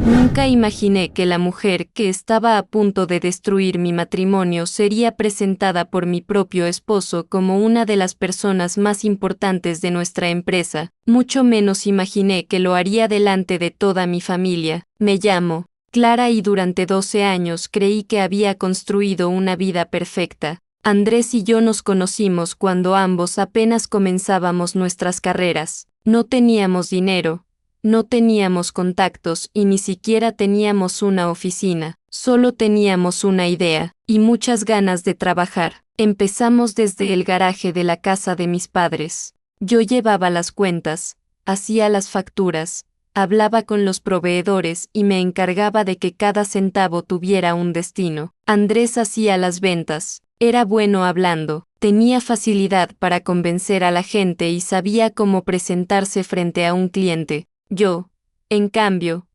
Nunca imaginé que la mujer que estaba a punto de destruir mi matrimonio sería presentada por mi propio esposo como una de las personas más importantes de nuestra empresa, mucho menos imaginé que lo haría delante de toda mi familia. Me llamo Clara y durante 12 años creí que había construido una vida perfecta. Andrés y yo nos conocimos cuando ambos apenas comenzábamos nuestras carreras. No teníamos dinero. No teníamos contactos y ni siquiera teníamos una oficina, solo teníamos una idea y muchas ganas de trabajar. Empezamos desde el garaje de la casa de mis padres. Yo llevaba las cuentas, hacía las facturas, hablaba con los proveedores y me encargaba de que cada centavo tuviera un destino. Andrés hacía las ventas, era bueno hablando, tenía facilidad para convencer a la gente y sabía cómo presentarse frente a un cliente. Yo, en cambio,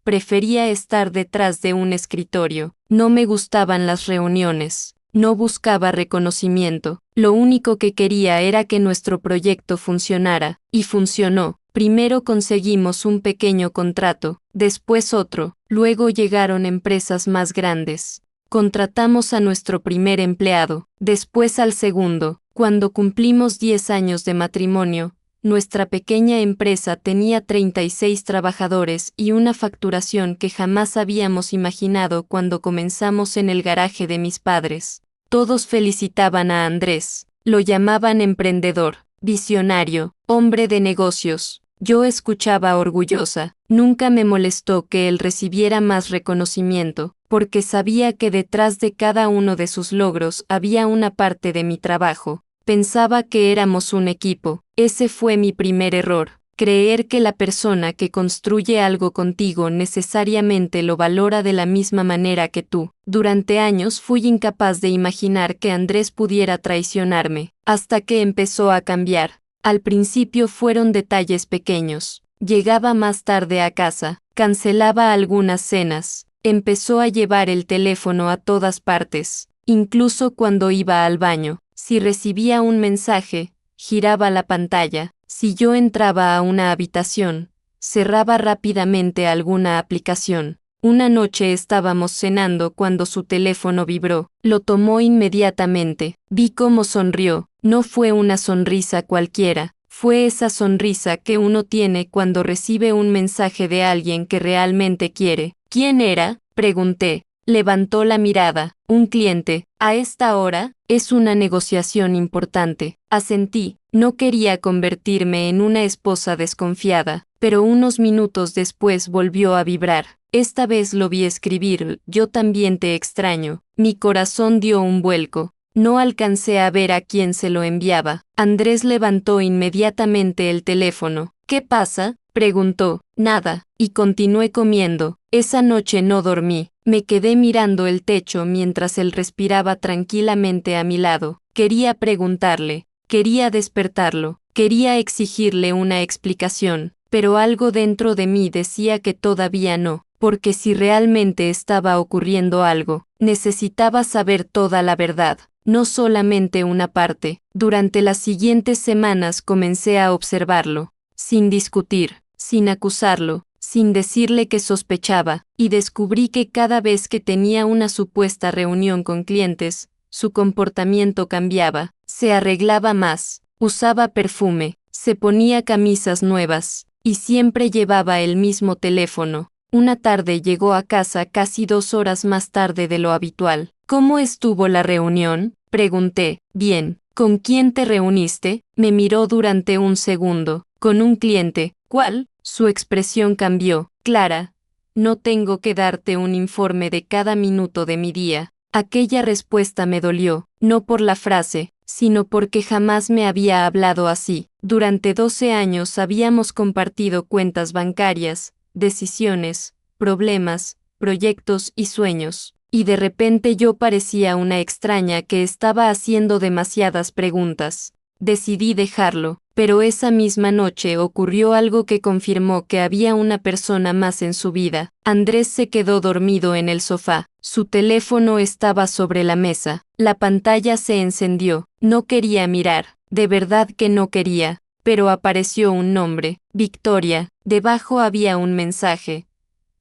prefería estar detrás de un escritorio. No me gustaban las reuniones, no buscaba reconocimiento. Lo único que quería era que nuestro proyecto funcionara, y funcionó. Primero conseguimos un pequeño contrato, después otro, luego llegaron empresas más grandes. Contratamos a nuestro primer empleado, después al segundo. Cuando cumplimos 10 años de matrimonio, nuestra pequeña empresa tenía 36 trabajadores y una facturación que jamás habíamos imaginado cuando comenzamos en el garaje de mis padres. Todos felicitaban a Andrés, lo llamaban emprendedor, visionario, hombre de negocios. Yo escuchaba orgullosa, nunca me molestó que él recibiera más reconocimiento, porque sabía que detrás de cada uno de sus logros había una parte de mi trabajo. Pensaba que éramos un equipo. Ese fue mi primer error, creer que la persona que construye algo contigo necesariamente lo valora de la misma manera que tú. Durante años fui incapaz de imaginar que Andrés pudiera traicionarme, hasta que empezó a cambiar. Al principio fueron detalles pequeños. Llegaba más tarde a casa, cancelaba algunas cenas, empezó a llevar el teléfono a todas partes, incluso cuando iba al baño. Si recibía un mensaje, giraba la pantalla. Si yo entraba a una habitación, cerraba rápidamente alguna aplicación. Una noche estábamos cenando cuando su teléfono vibró. Lo tomó inmediatamente. Vi cómo sonrió. No fue una sonrisa cualquiera. Fue esa sonrisa que uno tiene cuando recibe un mensaje de alguien que realmente quiere. ¿Quién era?, pregunté. Levantó la mirada. Un cliente. ¿A esta hora? Es una negociación importante. Asentí. No quería convertirme en una esposa desconfiada, pero unos minutos después volvió a vibrar. Esta vez lo vi escribir: yo también te extraño. Mi corazón dio un vuelco. No alcancé a ver a quién se lo enviaba. Andrés levantó inmediatamente el teléfono. ¿Qué pasa?, preguntó. Nada, y continué comiendo. Esa noche no dormí. Me quedé mirando el techo mientras él respiraba tranquilamente a mi lado. Quería preguntarle, quería despertarlo, quería exigirle una explicación, pero algo dentro de mí decía que todavía no, porque si realmente estaba ocurriendo algo, necesitaba saber toda la verdad, no solamente una parte. Durante las siguientes semanas comencé a observarlo, sin discutir, sin acusarlo, sin decirle que sospechaba, y descubrí que cada vez que tenía una supuesta reunión con clientes, su comportamiento cambiaba, se arreglaba más, usaba perfume, se ponía camisas nuevas, y siempre llevaba el mismo teléfono. Una tarde llegó a casa casi 2 horas más tarde de lo habitual. ¿Cómo estuvo la reunión?, pregunté. Bien. ¿Con quién te reuniste? Me miró durante un segundo. Con un cliente. ¿Cuál? Su expresión cambió. Clara, no tengo que darte un informe de cada minuto de mi día. Aquella respuesta me dolió, no por la frase, sino porque jamás me había hablado así. Durante 12 años habíamos compartido cuentas bancarias, decisiones, problemas, proyectos y sueños. Y de repente yo parecía una extraña que estaba haciendo demasiadas preguntas. Decidí dejarlo, pero esa misma noche ocurrió algo que confirmó que había una persona más en su vida. Andrés se quedó dormido en el sofá. Su teléfono estaba sobre la mesa. La pantalla se encendió. No quería mirar, de verdad que no quería, pero apareció un nombre, Victoria. Debajo había un mensaje.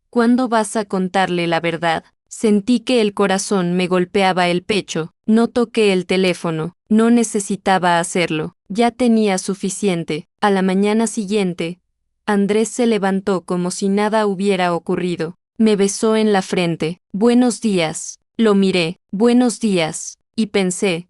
¿Cuándo vas a contarle la verdad? Sentí que el corazón me golpeaba el pecho. No toqué el teléfono. No necesitaba hacerlo. Ya tenía suficiente. A la mañana siguiente, Andrés se levantó como si nada hubiera ocurrido. Me besó en la frente. Buenos días. Lo miré. Buenos días. Y pensé,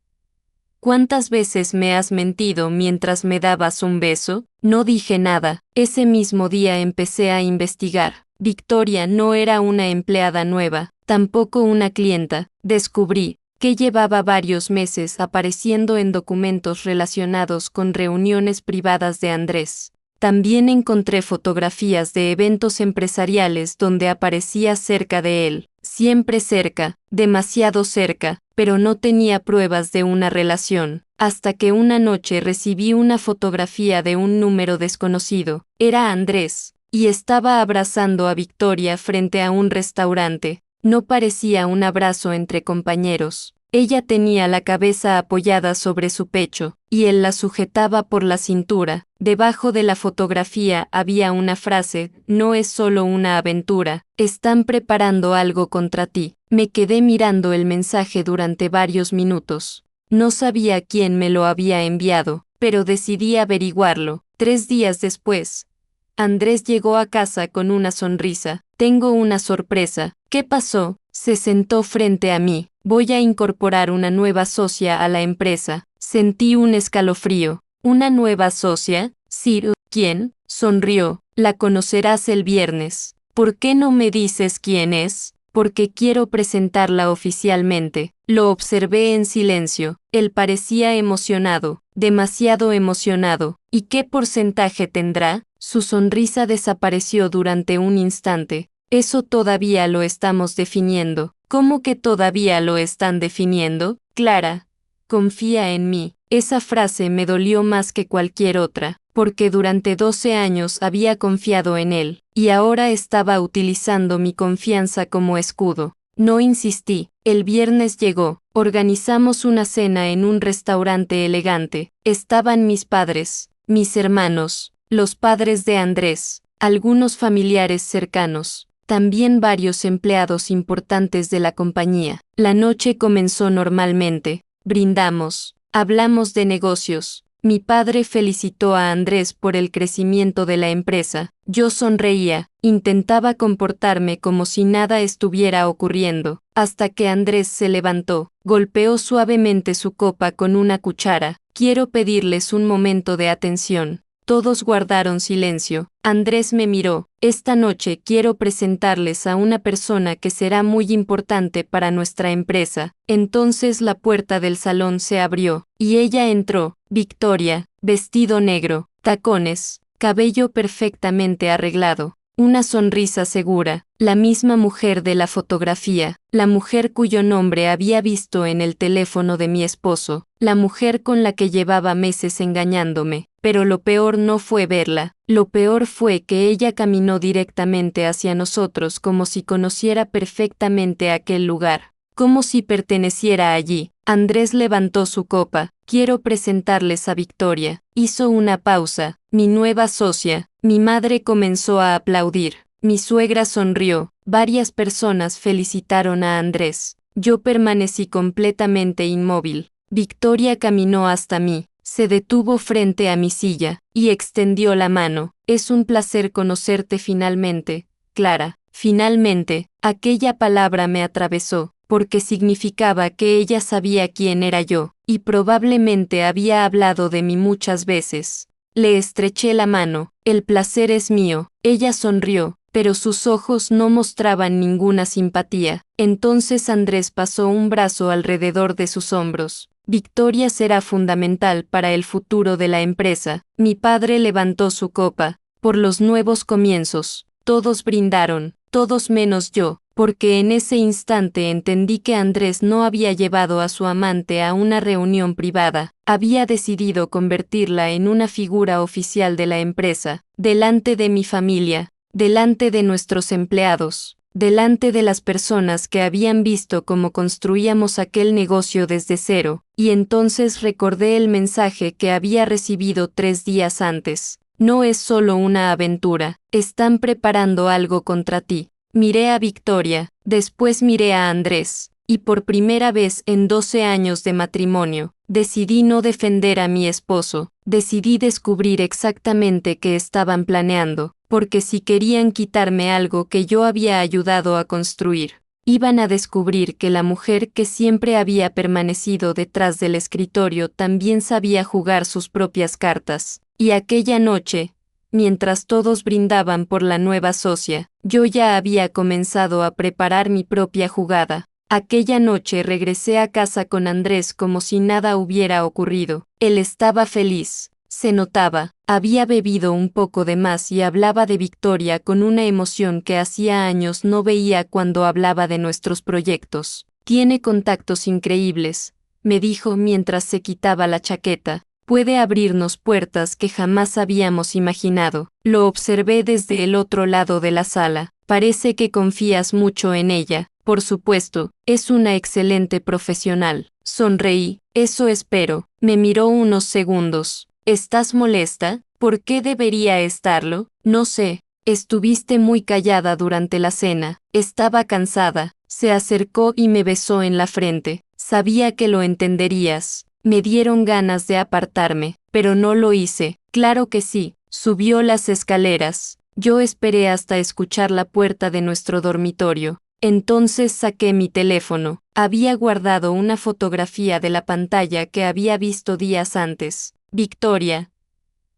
¿cuántas veces me has mentido mientras me dabas un beso? No dije nada. Ese mismo día empecé a investigar. Victoria no era una empleada nueva, tampoco una clienta. Descubrí que llevaba varios meses apareciendo en documentos relacionados con reuniones privadas de Andrés. También encontré fotografías de eventos empresariales donde aparecía cerca de él. Siempre cerca, demasiado cerca, pero no tenía pruebas de una relación, hasta que una noche recibí una fotografía de un número desconocido. Era Andrés, y estaba abrazando a Victoria frente a un restaurante. No parecía un abrazo entre compañeros. Ella tenía la cabeza apoyada sobre su pecho, y él la sujetaba por la cintura. Debajo de la fotografía había una frase: no es solo una aventura, están preparando algo contra ti. Me quedé mirando el mensaje durante varios minutos. No sabía quién me lo había enviado, pero decidí averiguarlo. 3 días después, Andrés llegó a casa con una sonrisa. Tengo una sorpresa. ¿Qué pasó? Se sentó frente a mí. Voy a incorporar una nueva socia a la empresa. Sentí un escalofrío. ¿Una nueva socia? Sí. ¿Quién? Sonrió. La conocerás el viernes. ¿Por qué no me dices quién es? Porque quiero presentarla oficialmente. Lo observé en silencio. Él parecía emocionado, demasiado emocionado. ¿Y qué porcentaje tendrá? Su sonrisa desapareció durante un instante. Eso todavía lo estamos definiendo. ¿Cómo que todavía lo están definiendo? Clara, confía en mí. Esa frase me dolió más que cualquier otra, porque durante 12 años había confiado en él, y ahora estaba utilizando mi confianza como escudo. No insistí. El viernes llegó. Organizamos una cena en un restaurante elegante. Estaban mis padres, mis hermanos, los padres de Andrés, algunos familiares cercanos. También varios empleados importantes de la compañía. La noche comenzó normalmente. Brindamos. Hablamos de negocios. Mi padre felicitó a Andrés por el crecimiento de la empresa. Yo sonreía. Intentaba comportarme como si nada estuviera ocurriendo, hasta que Andrés se levantó. Golpeó suavemente su copa con una cuchara. Quiero pedirles un momento de atención. Todos guardaron silencio. Andrés me miró. Esta noche quiero presentarles a una persona que será muy importante para nuestra empresa. Entonces la puerta del salón se abrió, y ella entró. Victoria, vestido negro, tacones, cabello perfectamente arreglado. Una sonrisa segura, la misma mujer de la fotografía, la mujer cuyo nombre había visto en el teléfono de mi esposo, la mujer con la que llevaba meses engañándome. Pero lo peor no fue verla, lo peor fue que ella caminó directamente hacia nosotros como si conociera perfectamente aquel lugar, como si perteneciera allí. Andrés levantó su copa. Quiero presentarles a Victoria. Hizo una pausa. Mi nueva socia. Mi madre comenzó a aplaudir. Mi suegra sonrió. Varias personas felicitaron a Andrés. Yo permanecí completamente inmóvil. Victoria caminó hasta mí. Se detuvo frente a mi silla, y extendió la mano. Es un placer conocerte finalmente, Clara. Finalmente, aquella palabra me atravesó, porque significaba que ella sabía quién era yo, y probablemente había hablado de mí muchas veces. Le estreché la mano. El placer es mío. Ella sonrió, pero sus ojos no mostraban ninguna simpatía. Entonces Andrés pasó un brazo alrededor de sus hombros. Victoria será fundamental para el futuro de la empresa. Mi padre levantó su copa. Por los nuevos comienzos. Todos brindaron, todos menos yo, porque en ese instante entendí que Andrés no había llevado a su amante a una reunión privada. Había decidido convertirla en una figura oficial de la empresa, delante de mi familia, delante de nuestros empleados, delante de las personas que habían visto cómo construíamos aquel negocio desde cero, y entonces recordé el mensaje que había recibido 3 días antes. No es solo una aventura, están preparando algo contra ti. Miré a Victoria, después miré a Andrés, y por primera vez en 12 años de matrimonio, decidí no defender a mi esposo, decidí descubrir exactamente qué estaban planeando, porque si querían quitarme algo que yo había ayudado a construir, iban a descubrir que la mujer que siempre había permanecido detrás del escritorio también sabía jugar sus propias cartas, y aquella noche, mientras todos brindaban por la nueva socia, yo ya había comenzado a preparar mi propia jugada. Aquella noche regresé a casa con Andrés como si nada hubiera ocurrido. Él estaba feliz, se notaba, había bebido un poco de más y hablaba de Victoria con una emoción que hacía años no veía cuando hablaba de nuestros proyectos. Tiene contactos increíbles, me dijo mientras se quitaba la chaqueta. Puede abrirnos puertas que jamás habíamos imaginado. Lo observé desde el otro lado de la sala. Parece que confías mucho en ella. Por supuesto, es una excelente profesional. Sonreí. Eso espero. Me miró unos segundos. ¿Estás molesta? ¿Por qué debería estarlo? No sé. Estuviste muy callada durante la cena. Estaba cansada. Se acercó y me besó en la frente. Sabía que lo entenderías. Me dieron ganas de apartarme, pero no lo hice. Claro que sí. Subió las escaleras. Yo esperé hasta escuchar la puerta de nuestro dormitorio. Entonces saqué mi teléfono. Había guardado una fotografía de la pantalla que había visto días antes. Victoria,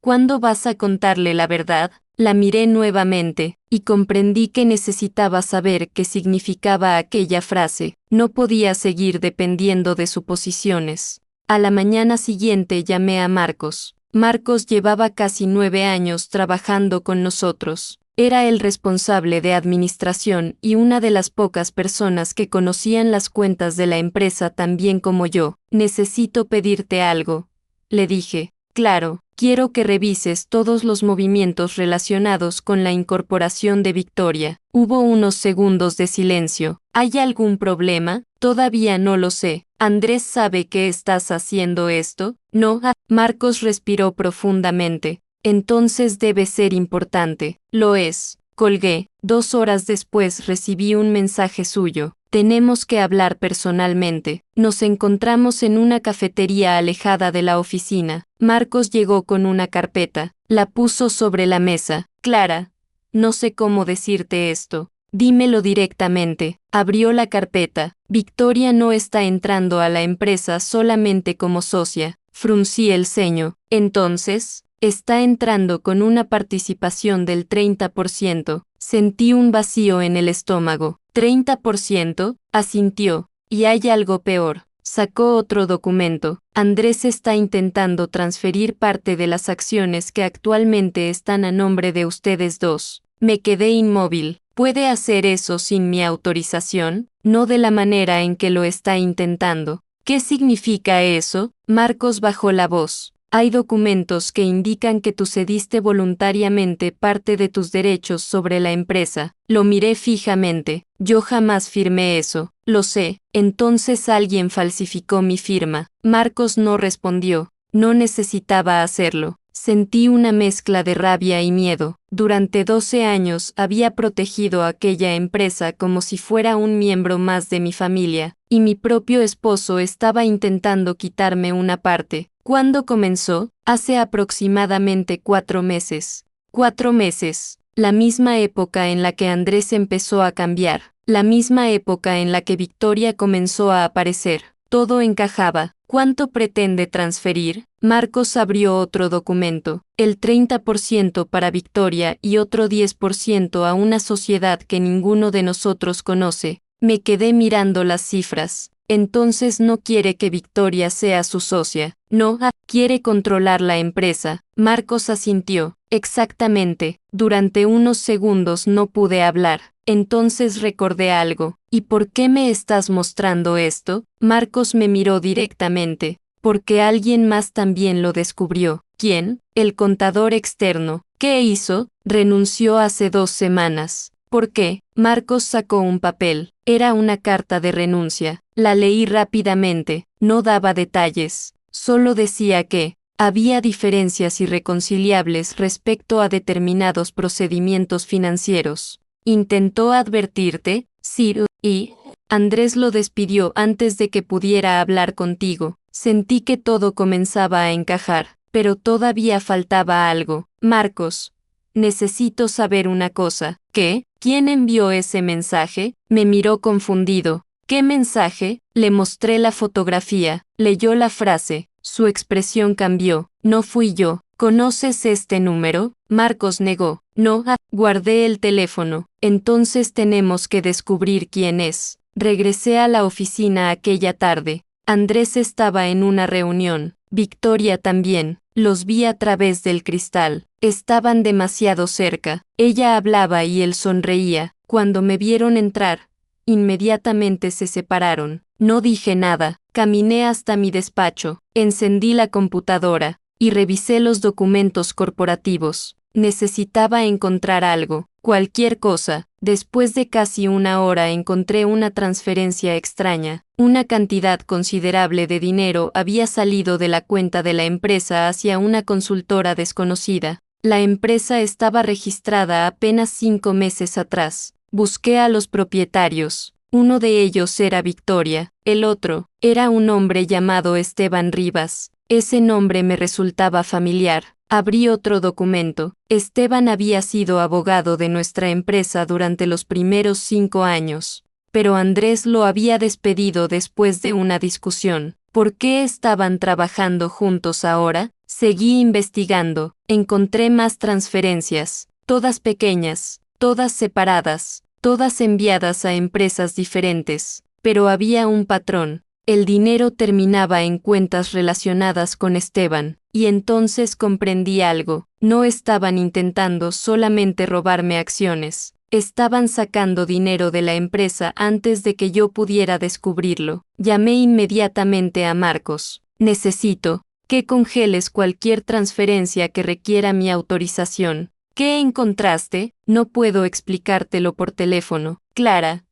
¿cuándo vas a contarle la verdad? La miré nuevamente, y comprendí que necesitaba saber qué significaba aquella frase. No podía seguir dependiendo de suposiciones. A la mañana siguiente llamé a Marcos. Marcos llevaba casi 9 años trabajando con nosotros. Era el responsable de administración y una de las pocas personas que conocían las cuentas de la empresa tan bien como yo. Necesito pedirte algo, le dije. Claro, quiero que revises todos los movimientos relacionados con la incorporación de Victoria. Hubo unos segundos de silencio. ¿Hay algún problema? Todavía no lo sé. ¿Andrés sabe que estás haciendo esto? No. Marcos respiró profundamente. Entonces debe ser importante. Lo es. Colgué. 2 horas después recibí un mensaje suyo. Tenemos que hablar personalmente. Nos encontramos en una cafetería alejada de la oficina. Marcos llegó con una carpeta. La puso sobre la mesa. Clara, no sé cómo decirte esto. Dímelo directamente. Abrió la carpeta. Victoria no está entrando a la empresa solamente como socia. Fruncí el ceño. Entonces, está entrando con una participación del 30%. Sentí un vacío en el estómago. ¿30%? Asintió. Y hay algo peor. Sacó otro documento. Andrés está intentando transferir parte de las acciones que actualmente están a nombre de ustedes dos. Me quedé inmóvil. ¿Puede hacer eso sin mi autorización? No de la manera en que lo está intentando. ¿Qué significa eso? Marcos bajó la voz. Hay documentos que indican que tú cediste voluntariamente parte de tus derechos sobre la empresa. Lo miré fijamente. Yo jamás firmé eso. Lo sé. Entonces alguien falsificó mi firma. Marcos no respondió. No necesitaba hacerlo. Sentí una mezcla de rabia y miedo. Durante 12 años había protegido a aquella empresa como si fuera un miembro más de mi familia, y mi propio esposo estaba intentando quitarme una parte. ¿Cuándo comenzó? Hace aproximadamente 4 meses. 4 meses. La misma época en la que Andrés empezó a cambiar. La misma época en la que Victoria comenzó a aparecer. Todo encajaba. ¿Cuánto pretende transferir? Marcos abrió otro documento. El 30% para Victoria y otro 10% a una sociedad que ninguno de nosotros conoce. Me quedé mirando las cifras. Entonces no quiere que Victoria sea su socia. No, quiere controlar la empresa. Marcos asintió. Exactamente. Durante unos segundos no pude hablar. Entonces recordé algo. ¿Y por qué me estás mostrando esto? Marcos me miró directamente. Porque alguien más también lo descubrió. ¿Quién? El contador externo. ¿Qué hizo? Renunció hace 2 semanas. ¿Por qué? Marcos sacó un papel. Era una carta de renuncia. La leí rápidamente. No daba detalles. Solo decía que había diferencias irreconciliables respecto a determinados procedimientos financieros. ¿Intentó advertirte, Ciro? Y Andrés lo despidió antes de que pudiera hablar contigo. Sentí que todo comenzaba a encajar, pero todavía faltaba algo. Marcos, necesito saber una cosa. ¿Qué? ¿Quién envió ese mensaje? Me miró confundido. ¿Qué mensaje? Le mostré la fotografía. Leyó la frase. Su expresión cambió. No fui yo. ¿Conoces este número? Marcos negó. No, guardé el teléfono. Entonces tenemos que descubrir quién es. Regresé a la oficina aquella tarde. Andrés estaba en una reunión. Victoria también. Los vi a través del cristal. Estaban demasiado cerca. Ella hablaba y él sonreía. Cuando me vieron entrar, inmediatamente se separaron. No dije nada. Caminé hasta mi despacho. Encendí la computadora y revisé los documentos corporativos. Necesitaba encontrar algo, cualquier cosa. Después de casi una hora encontré una transferencia extraña. Una cantidad considerable de dinero había salido de la cuenta de la empresa hacia una consultora desconocida. La empresa estaba registrada apenas 5 meses atrás. Busqué a los propietarios. Uno de ellos era Victoria, el otro era un hombre llamado Esteban Rivas. Ese nombre me resultaba familiar. Abrí otro documento. Esteban había sido abogado de nuestra empresa durante los primeros 5 años, pero Andrés lo había despedido después de una discusión. ¿Por qué estaban trabajando juntos ahora? Seguí investigando. Encontré más transferencias, todas pequeñas, todas separadas, todas enviadas a empresas diferentes, pero había un patrón. El dinero terminaba en cuentas relacionadas con Esteban, y entonces comprendí algo. No estaban intentando solamente robarme acciones, estaban sacando dinero de la empresa antes de que yo pudiera descubrirlo. Llamé inmediatamente a Marcos. Necesito que congeles cualquier transferencia que requiera mi autorización. ¿Qué encontraste? No puedo explicártelo por teléfono. Clara,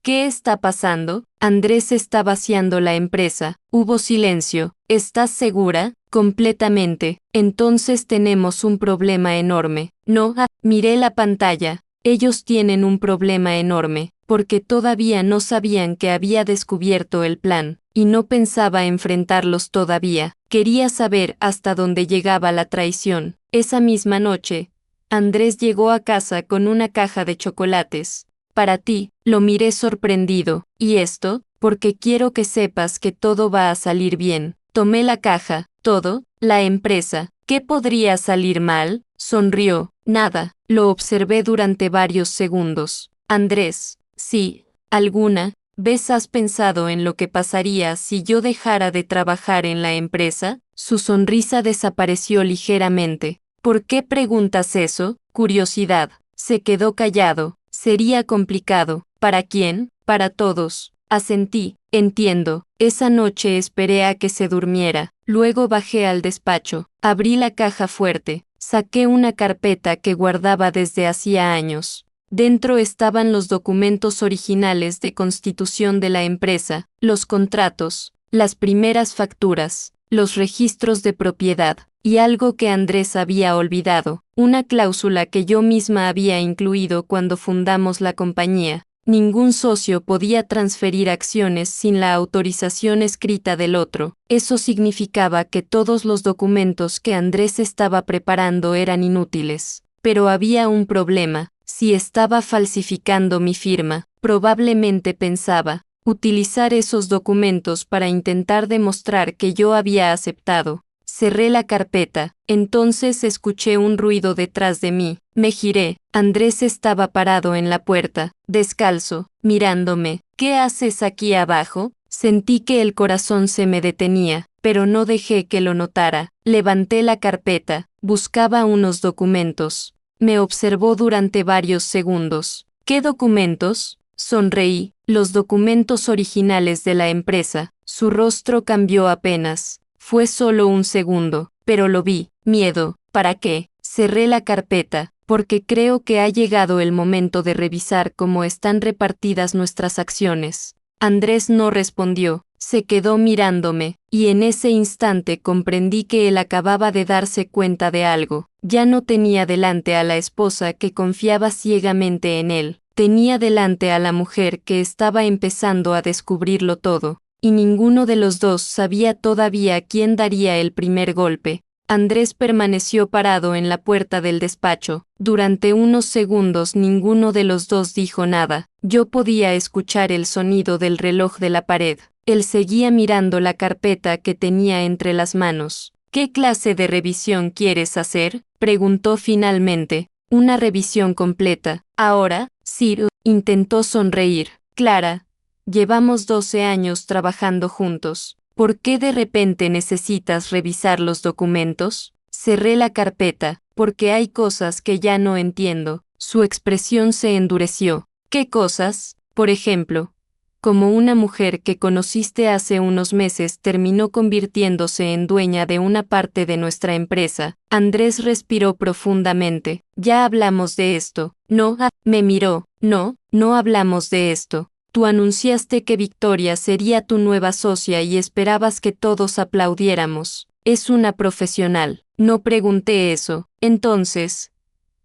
¿qué está pasando? Andrés está vaciando la empresa. Hubo silencio. ¿Estás segura? Completamente. Entonces tenemos un problema enorme. No, miré la pantalla. Ellos tienen un problema enorme, porque todavía no sabían que había descubierto el plan, y no pensaba enfrentarlos todavía. Quería saber hasta dónde llegaba la traición. Esa misma noche, Andrés llegó a casa con una caja de chocolates. Para ti, lo miré sorprendido. ¿Y esto? Porque quiero que sepas que todo va a salir bien. Tomé la caja. ¿Todo? La empresa. ¿Qué podría salir mal? Sonrió. Nada. Lo observé durante varios segundos. Andrés, sí, ¿alguna vez has pensado en lo que pasaría si yo dejara de trabajar en la empresa? Su sonrisa desapareció ligeramente. ¿Por qué preguntas eso? Curiosidad. Se quedó callado. Sería complicado. ¿Para quién? Para todos. Asentí. Entiendo. Esa noche esperé a que se durmiera. Luego bajé al despacho. Abrí la caja fuerte. Saqué una carpeta que guardaba desde hacía años. Dentro estaban los documentos originales de constitución de la empresa, los contratos, las primeras facturas, los registros de propiedad, y algo que Andrés había olvidado, una cláusula que yo misma había incluido cuando fundamos la compañía. Ningún socio podía transferir acciones sin la autorización escrita del otro. Eso significaba que todos los documentos que Andrés estaba preparando eran inútiles. Pero había un problema. Si estaba falsificando mi firma, probablemente pensaba utilizar esos documentos para intentar demostrar que yo había aceptado. Cerré la carpeta. Entonces escuché un ruido detrás de mí. Me giré. Andrés estaba parado en la puerta, descalzo, mirándome. ¿Qué haces aquí abajo? Sentí que el corazón se me detenía, pero no dejé que lo notara. Levanté la carpeta. Buscaba unos documentos. Me observó durante varios segundos. ¿Qué documentos? Sonreí. Los documentos originales de la empresa. Su rostro cambió apenas. Fue solo un segundo, pero lo vi. Miedo. ¿Para qué? Cerré la carpeta, porque creo que ha llegado el momento de revisar cómo están repartidas nuestras acciones. Andrés no respondió. Se quedó mirándome, y en ese instante comprendí que él acababa de darse cuenta de algo. Ya no tenía delante a la esposa que confiaba ciegamente en él. Tenía delante a la mujer que estaba empezando a descubrirlo todo, y ninguno de los dos sabía todavía quién daría el primer golpe. Andrés permaneció parado en la puerta del despacho. Durante unos segundos ninguno de los dos dijo nada. Yo podía escuchar el sonido del reloj de la pared. Él seguía mirando la carpeta que tenía entre las manos. ¿Qué clase de revisión quieres hacer?, preguntó finalmente. Una revisión completa. Ahora, Sir, intentó sonreír. Clara, llevamos 12 años trabajando juntos. ¿Por qué de repente necesitas revisar los documentos? Cerré la carpeta, porque hay cosas que ya no entiendo. Su expresión se endureció. ¿Qué cosas? Por ejemplo, como una mujer que conociste hace unos meses terminó convirtiéndose en dueña de una parte de nuestra empresa. Andrés respiró profundamente. Ya hablamos de esto. No, me miró. No, no hablamos de esto. Tú anunciaste que Victoria sería tu nueva socia y esperabas que todos aplaudiéramos. Es una profesional. No pregunté eso. Entonces,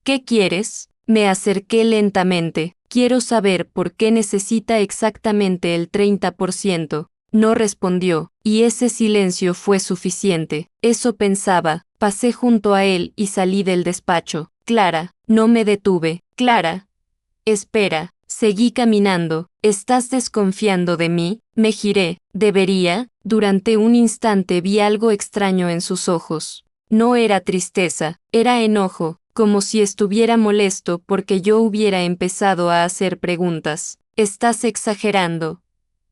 ¿qué quieres? Me acerqué lentamente. Quiero saber por qué necesita exactamente el 30%. No respondió, y ese silencio fue suficiente. Eso pensaba. Pasé junto a él y salí del despacho. Clara, no me detuve. Clara. Espera. Seguí caminando. ¿Estás desconfiando de mí? Me giré. ¿Debería? Durante un instante vi algo extraño en sus ojos. No era tristeza, era enojo, como si estuviera molesto porque yo hubiera empezado a hacer preguntas. Estás exagerando,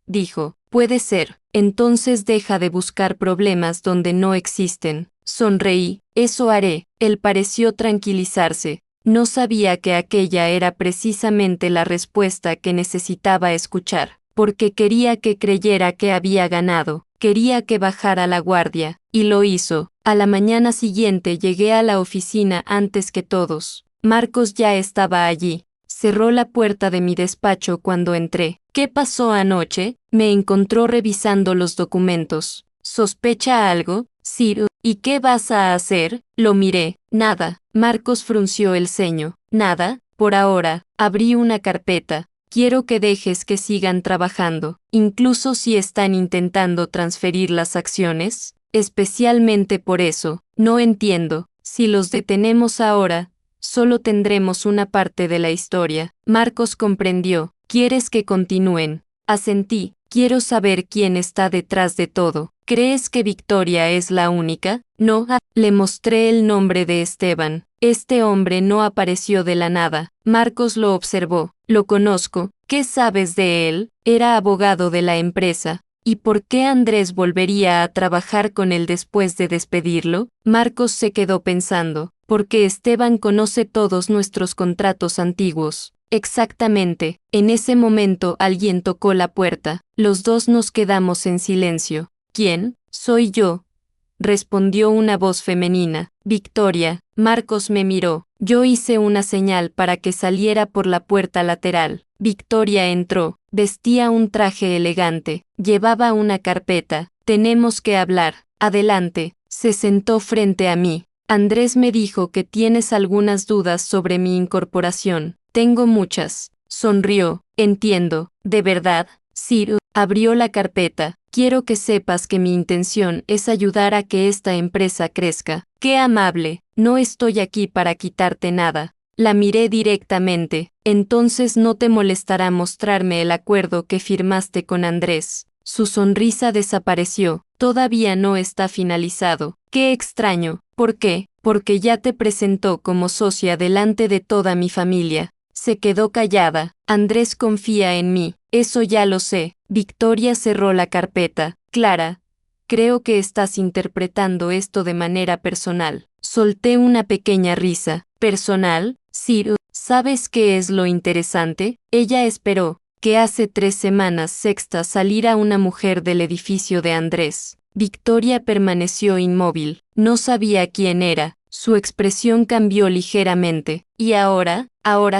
dijo. Puede ser. Entonces deja de buscar problemas donde no existen. Sonreí. Eso haré. Él pareció tranquilizarse. No sabía que aquella era precisamente la respuesta que necesitaba escuchar, porque quería que creyera que había ganado, quería que bajara la guardia, y lo hizo. A la mañana siguiente llegué a la oficina antes que todos. Marcos ya estaba allí. Cerró la puerta de mi despacho cuando entré. ¿Qué pasó anoche? Me encontró revisando los documentos. ¿Sospecha algo? Sir, ¿y qué vas a hacer? Lo miré. Nada. Marcos frunció el ceño. Nada, por ahora. Abrí una carpeta. Quiero que dejes que sigan trabajando, incluso si están intentando transferir las acciones. Especialmente por eso. No entiendo. Si los detenemos ahora, solo tendremos una parte de la historia. Marcos comprendió. ¿Quieres que continúen? Asentí. Quiero saber quién está detrás de todo. ¿Crees que Victoria es la única? No. Le mostré el nombre de Esteban. Este hombre no apareció de la nada. Marcos lo observó. Lo conozco. ¿Qué sabes de él? Era abogado de la empresa. ¿Y por qué Andrés volvería a trabajar con él después de despedirlo? Marcos se quedó pensando. Porque Esteban conoce todos nuestros contratos antiguos. Exactamente. En ese momento alguien tocó la puerta. Los dos nos quedamos en silencio. ¿Quién? Soy yo, respondió una voz femenina. Victoria. Marcos me miró. Yo hice una señal para que saliera por la puerta lateral. Victoria entró. Vestía un traje elegante. Llevaba una carpeta. Tenemos que hablar. Adelante. Se sentó frente a mí. Andrés me dijo que tienes algunas dudas sobre mi incorporación. Tengo muchas. Sonrió. Entiendo. ¿De verdad? Sir, abrió la carpeta. Quiero que sepas que mi intención es ayudar a que esta empresa crezca. ¡Qué amable! No estoy aquí para quitarte nada. La miré directamente. Entonces no te molestará mostrarme el acuerdo que firmaste con Andrés. Su sonrisa desapareció. Todavía no está finalizado. ¡Qué extraño! ¿Por qué? Porque ya te presentó como socia delante de toda mi familia. Se quedó callada. Andrés confía en mí. Eso ya lo sé. Victoria cerró la carpeta. Clara, creo que estás interpretando esto de manera personal. Solté una pequeña risa. ¿Personal? Sir, ¿sabes qué es lo interesante? Ella esperó que hace 3 semanas sexta saliera una mujer del edificio de Andrés. Victoria permaneció inmóvil. No sabía quién era. Su expresión cambió ligeramente. Y ahora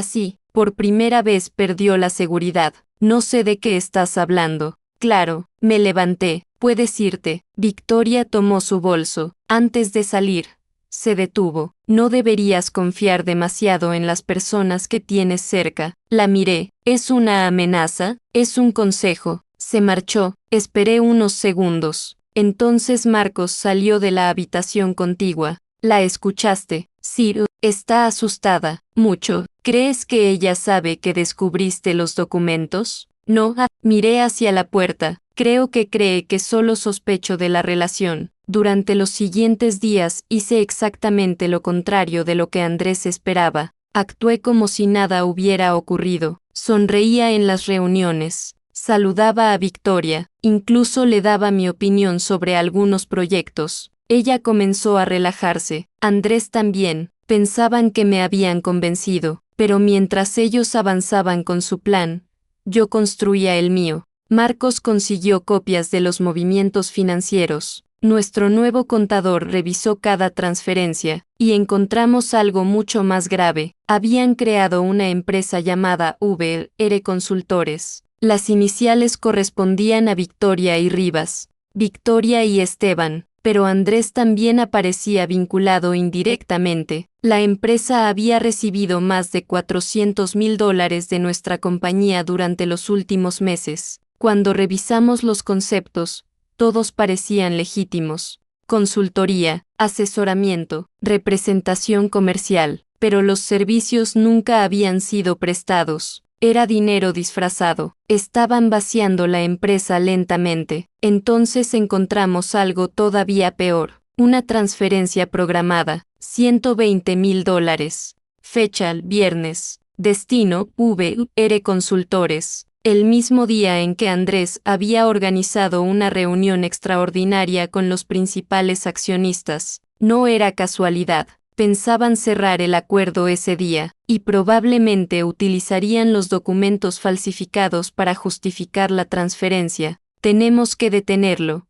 sí, por primera vez perdió la seguridad. No sé de qué estás hablando. Claro, me levanté. Puedes irte. Victoria tomó su bolso. Antes de salir, se detuvo. No deberías confiar demasiado en las personas que tienes cerca. La miré. ¿Es una amenaza? ¿Es un consejo? Se marchó. Esperé unos segundos. Entonces Marcos salió de la habitación contigua. ¿La escuchaste? Sí, está asustada. Mucho. ¿Crees que ella sabe que descubriste los documentos? No, miré hacia la puerta. Creo que cree que solo sospecho de la relación. Durante los siguientes días hice exactamente lo contrario de lo que Andrés esperaba. Actué como si nada hubiera ocurrido. Sonreía en las reuniones. Saludaba a Victoria. Incluso le daba mi opinión sobre algunos proyectos. Ella comenzó a relajarse. Andrés también. Pensaban que me habían convencido. Pero mientras ellos avanzaban con su plan, yo construía el mío. Marcos consiguió copias de los movimientos financieros. Nuestro nuevo contador revisó cada transferencia, y encontramos algo mucho más grave. Habían creado una empresa llamada VR Consultores. Las iniciales correspondían a Victoria y Rivas, Victoria y Esteban, pero Andrés también aparecía vinculado indirectamente. La empresa había recibido más de $400,000 de nuestra compañía durante los últimos meses. Cuando revisamos los conceptos, todos parecían legítimos. Consultoría, asesoramiento, representación comercial, pero los servicios nunca habían sido prestados. Era dinero disfrazado. Estaban vaciando la empresa lentamente. Entonces encontramos algo todavía peor. Una transferencia programada, $120,000. Fecha: viernes. Destino: VR Consultores. El mismo día en que Andrés había organizado una reunión extraordinaria con los principales accionistas. No era casualidad. Pensaban cerrar el acuerdo ese día, y probablemente utilizarían los documentos falsificados para justificar la transferencia. Tenemos que detenerlo,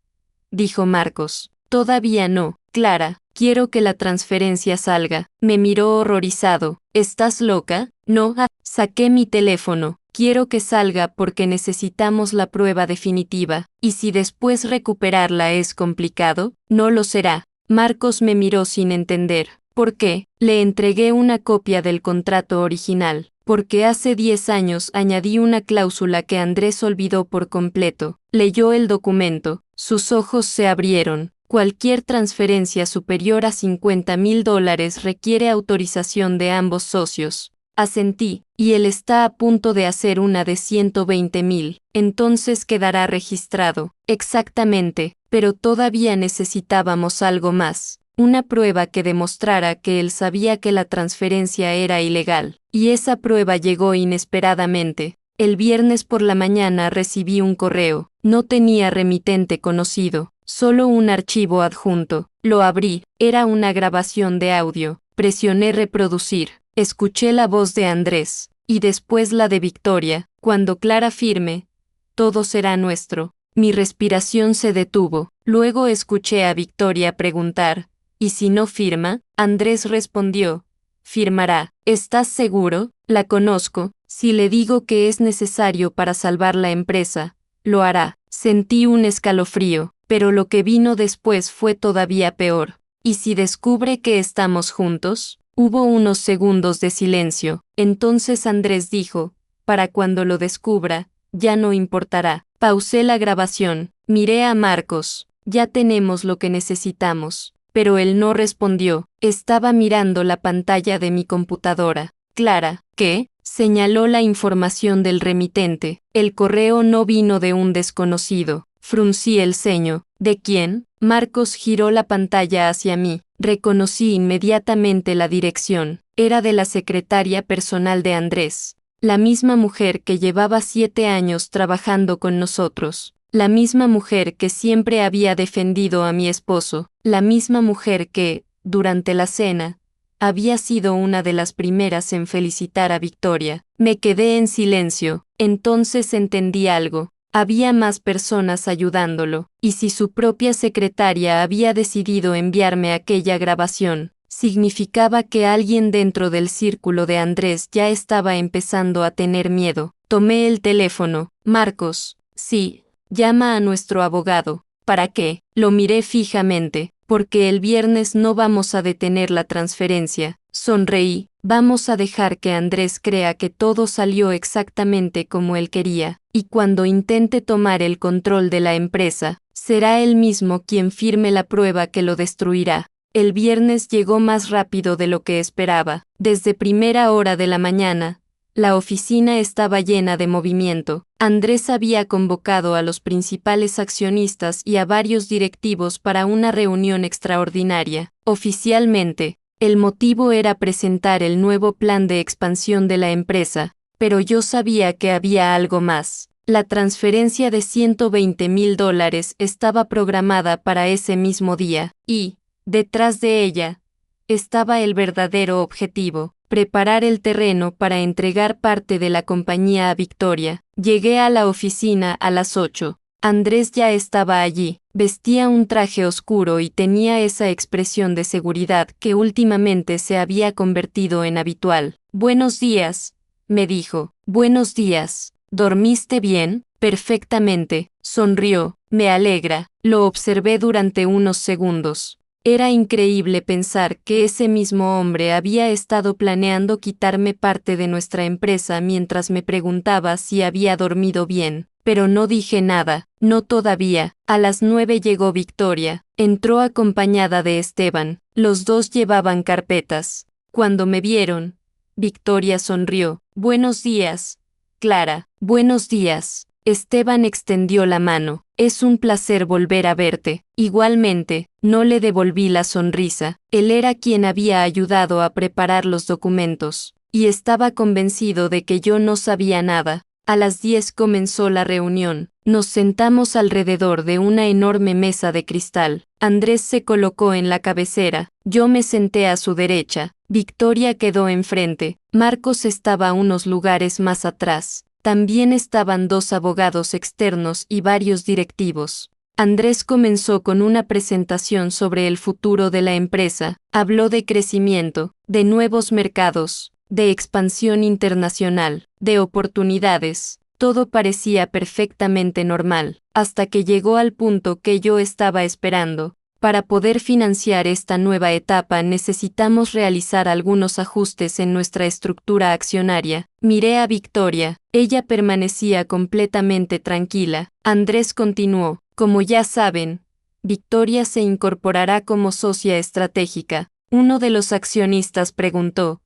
dijo Marcos. Todavía no, Clara. Quiero que la transferencia salga. Me miró horrorizado. ¿Estás loca? No, saqué mi teléfono. Quiero que salga porque necesitamos la prueba definitiva. ¿Y si después recuperarla es complicado? No lo será. Marcos me miró sin entender. ¿Por qué? Le entregué una copia del contrato original, porque hace 10 años añadí una cláusula que Andrés olvidó por completo. Leyó el documento, sus ojos se abrieron. Cualquier transferencia superior a $50,000 requiere autorización de ambos socios. Asentí, y él está a punto de hacer una de 120,000, entonces quedará registrado. Exactamente, pero todavía necesitábamos algo más. Una prueba que demostrara que él sabía que la transferencia era ilegal, y esa prueba llegó inesperadamente. El viernes por la mañana recibí un correo. No tenía remitente conocido, solo un archivo adjunto. Lo abrí, era una grabación de audio. Presioné reproducir. Escuché la voz de Andrés, y después la de Victoria, cuando Clara firme, todo será nuestro. Mi respiración se detuvo. Luego escuché a Victoria preguntar, ¿y si no firma? Andrés respondió, firmará. ¿Estás seguro? La conozco. Si le digo que es necesario para salvar la empresa, lo hará. Sentí un escalofrío, pero lo que vino después fue todavía peor. ¿Y si descubre que estamos juntos? Hubo unos segundos de silencio. Entonces Andrés dijo, para cuando lo descubra, ya no importará. Pausé la grabación. Miré a Marcos. Ya tenemos lo que necesitamos. Pero él no respondió. Estaba mirando la pantalla de mi computadora. Clara, ¿qué? Señaló la información del remitente. El correo no vino de un desconocido. Fruncí el ceño. ¿De quién? Marcos giró la pantalla hacia mí. Reconocí inmediatamente la dirección. Era de la secretaria personal de Andrés. La misma mujer que llevaba 7 años trabajando con nosotros. La misma mujer que siempre había defendido a mi esposo. La misma mujer que, durante la cena, había sido una de las primeras en felicitar a Victoria. Me quedé en silencio. Entonces entendí algo. Había más personas ayudándolo, y si su propia secretaria había decidido enviarme aquella grabación, significaba que alguien dentro del círculo de Andrés ya estaba empezando a tener miedo. Tomé el teléfono. Marcos. Sí, llama a nuestro abogado. ¿Para qué? Lo miré fijamente. Porque el viernes no vamos a detener la transferencia. Sonreí. Vamos a dejar que Andrés crea que todo salió exactamente como él quería, y cuando intente tomar el control de la empresa, será él mismo quien firme la prueba que lo destruirá. El viernes llegó más rápido de lo que esperaba. Desde primera hora de la mañana, la oficina estaba llena de movimiento. Andrés había convocado a los principales accionistas y a varios directivos para una reunión extraordinaria. Oficialmente, el motivo era presentar el nuevo plan de expansión de la empresa, pero yo sabía que había algo más. La transferencia de $120,000 estaba programada para ese mismo día, y, detrás de ella, estaba el verdadero objetivo: preparar el terreno para entregar parte de la compañía a Victoria. Llegué a la oficina a las 8. Andrés ya estaba allí. Vestía un traje oscuro y tenía esa expresión de seguridad que últimamente se había convertido en habitual. «Buenos días», me dijo. «Buenos días. ¿Dormiste bien?» «Perfectamente», sonrió. «Me alegra». Lo observé durante unos segundos. Era increíble pensar que ese mismo hombre había estado planeando quitarme parte de nuestra empresa mientras me preguntaba si había dormido bien. Pero no dije nada, no todavía. A las 9 llegó Victoria. Entró acompañada de Esteban. Los dos llevaban carpetas. Cuando me vieron, Victoria sonrió. «Buenos días, Clara». «Buenos días». Esteban extendió la mano. «Es un placer volver a verte». Igualmente, no le devolví la sonrisa. Él era quien había ayudado a preparar los documentos, y estaba convencido de que yo no sabía nada. A las 10 comenzó la reunión. Nos sentamos alrededor de una enorme mesa de cristal. Andrés se colocó en la cabecera. Yo me senté a su derecha. Victoria quedó enfrente. Marcos estaba unos lugares más atrás. También estaban 2 abogados externos y varios directivos. Andrés comenzó con una presentación sobre el futuro de la empresa. Habló de crecimiento, de nuevos mercados, de expansión internacional, de oportunidades. Todo parecía perfectamente normal, hasta que llegó al punto que yo estaba esperando. Para poder financiar esta nueva etapa necesitamos realizar algunos ajustes en nuestra estructura accionaria. Miré a Victoria. Ella permanecía completamente tranquila. Andrés continuó. Como ya saben, Victoria se incorporará como socia estratégica. Uno de los accionistas preguntó: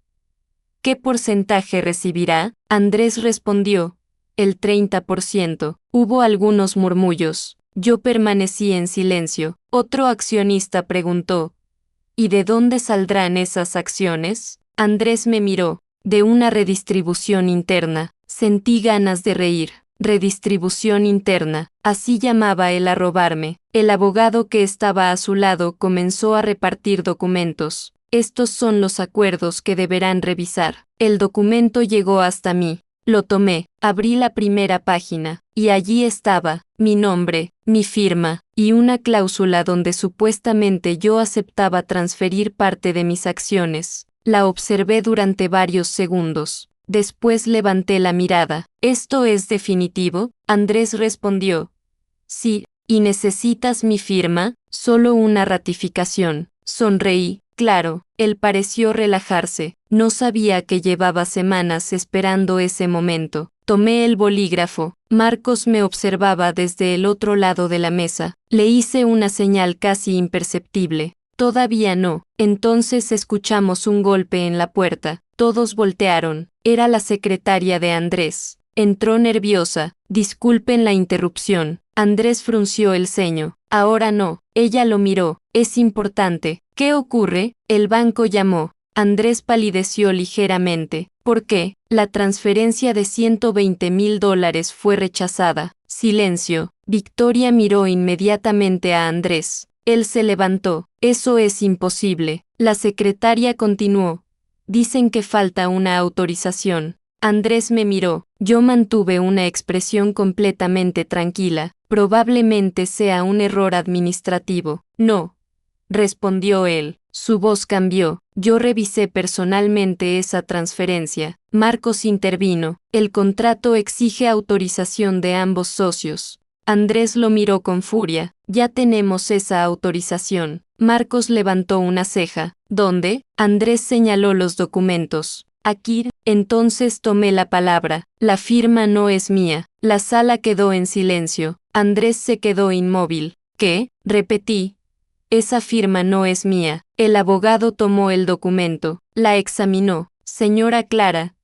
¿qué porcentaje recibirá? Andrés respondió: el 30%. Hubo algunos murmullos. Yo permanecí en silencio. Otro accionista preguntó: ¿y de dónde saldrán esas acciones? Andrés me miró. De una redistribución interna. Sentí ganas de reír. Redistribución interna, así llamaba él a robarme. El abogado que estaba a su lado comenzó a repartir documentos. Estos son los acuerdos que deberán revisar. El documento llegó hasta mí. Lo tomé, abrí la primera página, y allí estaba mi nombre, mi firma, y una cláusula donde supuestamente yo aceptaba transferir parte de mis acciones. La observé durante varios segundos. Después levanté la mirada. ¿Esto es definitivo? Andrés respondió: sí. ¿Y necesitas mi firma? Solo una ratificación. Sonreí. Claro. Él pareció relajarse. No sabía que llevaba semanas esperando ese momento. Tomé el bolígrafo. Marcos me observaba desde el otro lado de la mesa. Le hice una señal casi imperceptible. Todavía no. Entonces escuchamos un golpe en la puerta. Todos voltearon. Era la secretaria de Andrés. Entró nerviosa. Disculpen la interrupción. Andrés frunció el ceño. Ahora no. Ella lo miró. Es importante. ¿Qué ocurre? El banco llamó. Andrés palideció ligeramente. ¿Por qué? La transferencia de $120,000 fue rechazada. Silencio. Victoria miró inmediatamente a Andrés. Él se levantó. Eso es imposible. La secretaria continuó. Dicen que falta una autorización. Andrés me miró. Yo mantuve una expresión completamente tranquila. Probablemente sea un error administrativo. No, respondió él. Su voz cambió. Yo revisé personalmente esa transferencia. Marcos intervino. El contrato exige autorización de ambos socios. Andrés lo miró con furia. Ya tenemos esa autorización. Marcos levantó una ceja. ¿Dónde? Andrés señaló los documentos. Aquí. Entonces tomé la palabra. La firma no es mía. La sala quedó en silencio. Andrés se quedó inmóvil. ¿Qué? Repetí. Esa firma no es mía. El abogado tomó el documento. La examinó. Señora Clara,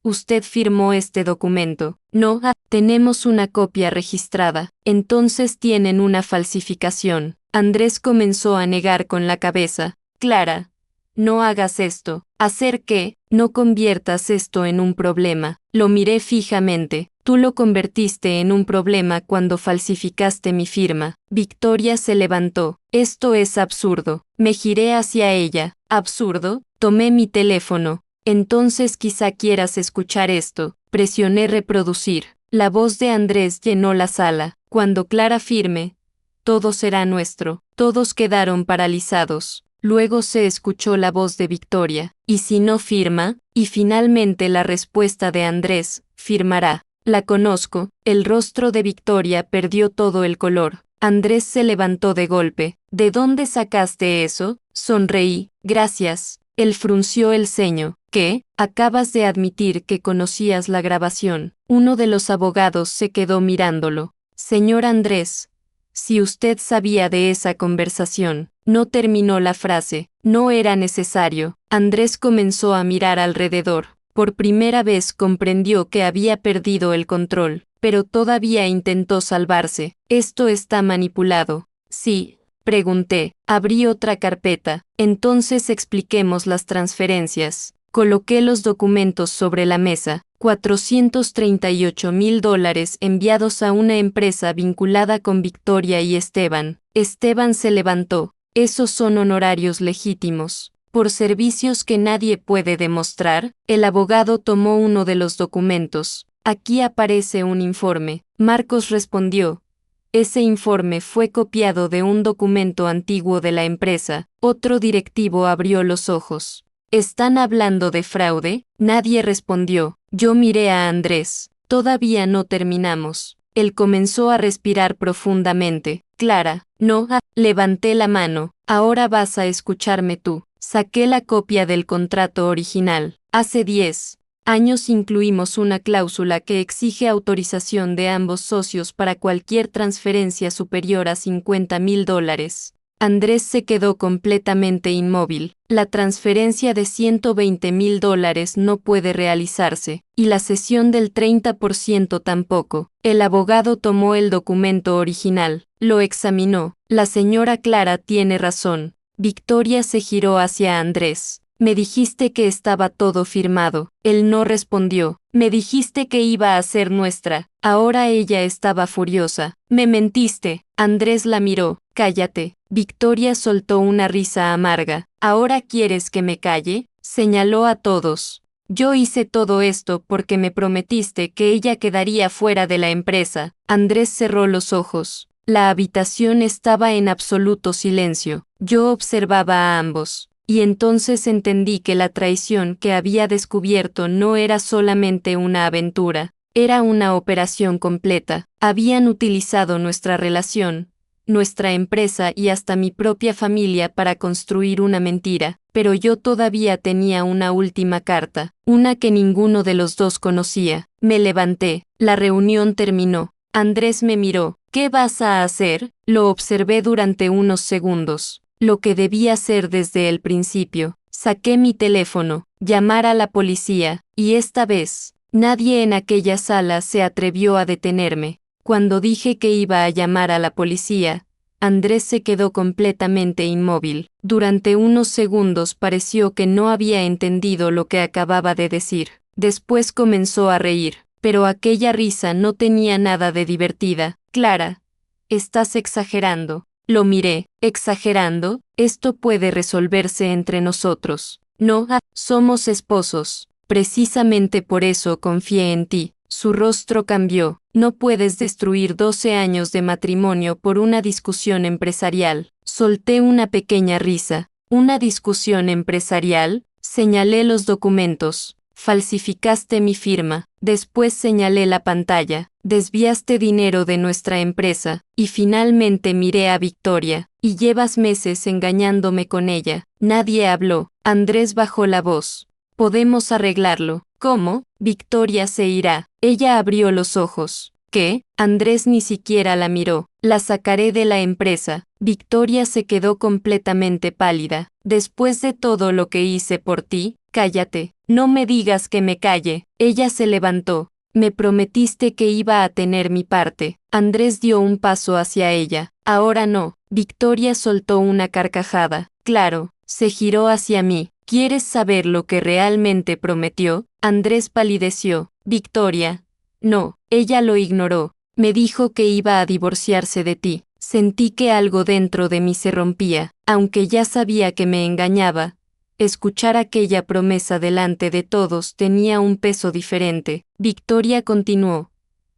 usted firmó este documento. No, tenemos una copia registrada. Entonces tienen una falsificación. Andrés comenzó a negar con la cabeza. Clara, no hagas esto. ¿Hacer qué? No conviertas esto en un problema. Lo miré fijamente. Tú lo convertiste en un problema cuando falsificaste mi firma. Victoria se levantó. Esto es absurdo. Me giré hacia ella. ¿Absurdo? Tomé mi teléfono. Entonces quizá quieras escuchar esto. Presioné reproducir. La voz de Andrés llenó la sala. Cuando Clara firme, todo será nuestro. Todos quedaron paralizados. Luego se escuchó la voz de Victoria. ¿Y si no firma? Y finalmente la respuesta de Andrés. Firmará. La conozco. El rostro de Victoria perdió todo el color. Andrés se levantó de golpe. ¿De dónde sacaste eso? Sonreí. Gracias. Él frunció el ceño. ¿Qué? Acabas de admitir que conocías la grabación. Uno de los abogados se quedó mirándolo. Señor Andrés, si usted sabía de esa conversación. No terminó la frase. No era necesario. Andrés comenzó a mirar alrededor. Por primera vez comprendió que había perdido el control, pero todavía intentó salvarse. Esto está manipulado. Sí. Pregunté. Abrí otra carpeta. Entonces expliquemos las transferencias. Coloqué los documentos sobre la mesa. $438,000 enviados a una empresa vinculada con Victoria y Esteban. Esteban se levantó. Esos son honorarios legítimos. Por servicios que nadie puede demostrar, el abogado tomó uno de los documentos. Aquí aparece un informe. Marcos respondió. Ese informe fue copiado de un documento antiguo de la empresa. Otro directivo abrió los ojos. ¿Están hablando de fraude? Nadie respondió. Yo miré a Andrés. Todavía no terminamos. Él comenzó a respirar profundamente. Clara, no, levanté la mano. Ahora vas a escucharme tú. Saqué la copia del contrato original. Hace 10 años incluimos una cláusula que exige autorización de ambos socios para cualquier transferencia superior a $50,000. Andrés se quedó completamente inmóvil. La transferencia de $120,000 no puede realizarse, y la cesión del 30% tampoco. El abogado tomó el documento original, lo examinó. La señora Clara tiene razón. Victoria se giró hacia Andrés. Me dijiste que estaba todo firmado. Él no respondió. Me dijiste que iba a ser nuestra. Ahora ella estaba furiosa. Me mentiste. Andrés la miró. Cállate. Victoria soltó una risa amarga. ¿Ahora quieres que me calle? Señaló a todos. Yo hice todo esto porque me prometiste que ella quedaría fuera de la empresa. Andrés cerró los ojos. La habitación estaba en absoluto silencio. Yo observaba a ambos. Y entonces entendí que la traición que había descubierto no era solamente una aventura, era una operación completa. Habían utilizado nuestra relación, nuestra empresa y hasta mi propia familia para construir una mentira, pero yo todavía tenía una última carta, una que ninguno de los dos conocía. Me levanté, la reunión terminó. Andrés me miró. ¿Qué vas a hacer? Lo observé durante unos segundos. Lo que debía hacer desde el principio. Saqué mi teléfono, llamar a la policía, y esta vez, nadie en aquella sala se atrevió a detenerme. Cuando dije que iba a llamar a la policía, Andrés se quedó completamente inmóvil. Durante unos segundos pareció que no había entendido lo que acababa de decir. Después comenzó a reír, pero aquella risa no tenía nada de divertida. Clara, estás exagerando. Lo miré. ¿Exagerando? Esto puede resolverse entre nosotros. No, somos esposos. Precisamente por eso confié en ti. Su rostro cambió. No puedes destruir 12 años de matrimonio por una discusión empresarial. Solté una pequeña risa. ¿Una discusión empresarial? Señalé los documentos. falsificaste mi firma, después señalé la pantalla, desviaste dinero de nuestra empresa, y finalmente miré a Victoria, y llevas meses engañándome con ella. Nadie habló. Andrés bajó la voz. Podemos arreglarlo. ¿Cómo? Victoria se irá. Ella abrió los ojos. ¿Qué? Andrés ni siquiera la miró. La sacaré de la empresa. Victoria se quedó completamente pálida. Después de todo lo que hice por ti, cállate. No me digas que me calle. Ella se levantó. Me prometiste que iba a tener mi parte. Andrés dio un paso hacia ella. Ahora no. Victoria soltó una carcajada. Claro. Se giró hacia mí. ¿Quieres saber lo que realmente prometió? Andrés palideció. Victoria. No. Ella lo ignoró. Me dijo que iba a divorciarse de ti. Sentí que algo dentro de mí se rompía, aunque ya sabía que me engañaba. Escuchar aquella promesa delante de todos tenía un peso diferente. Victoria continuó.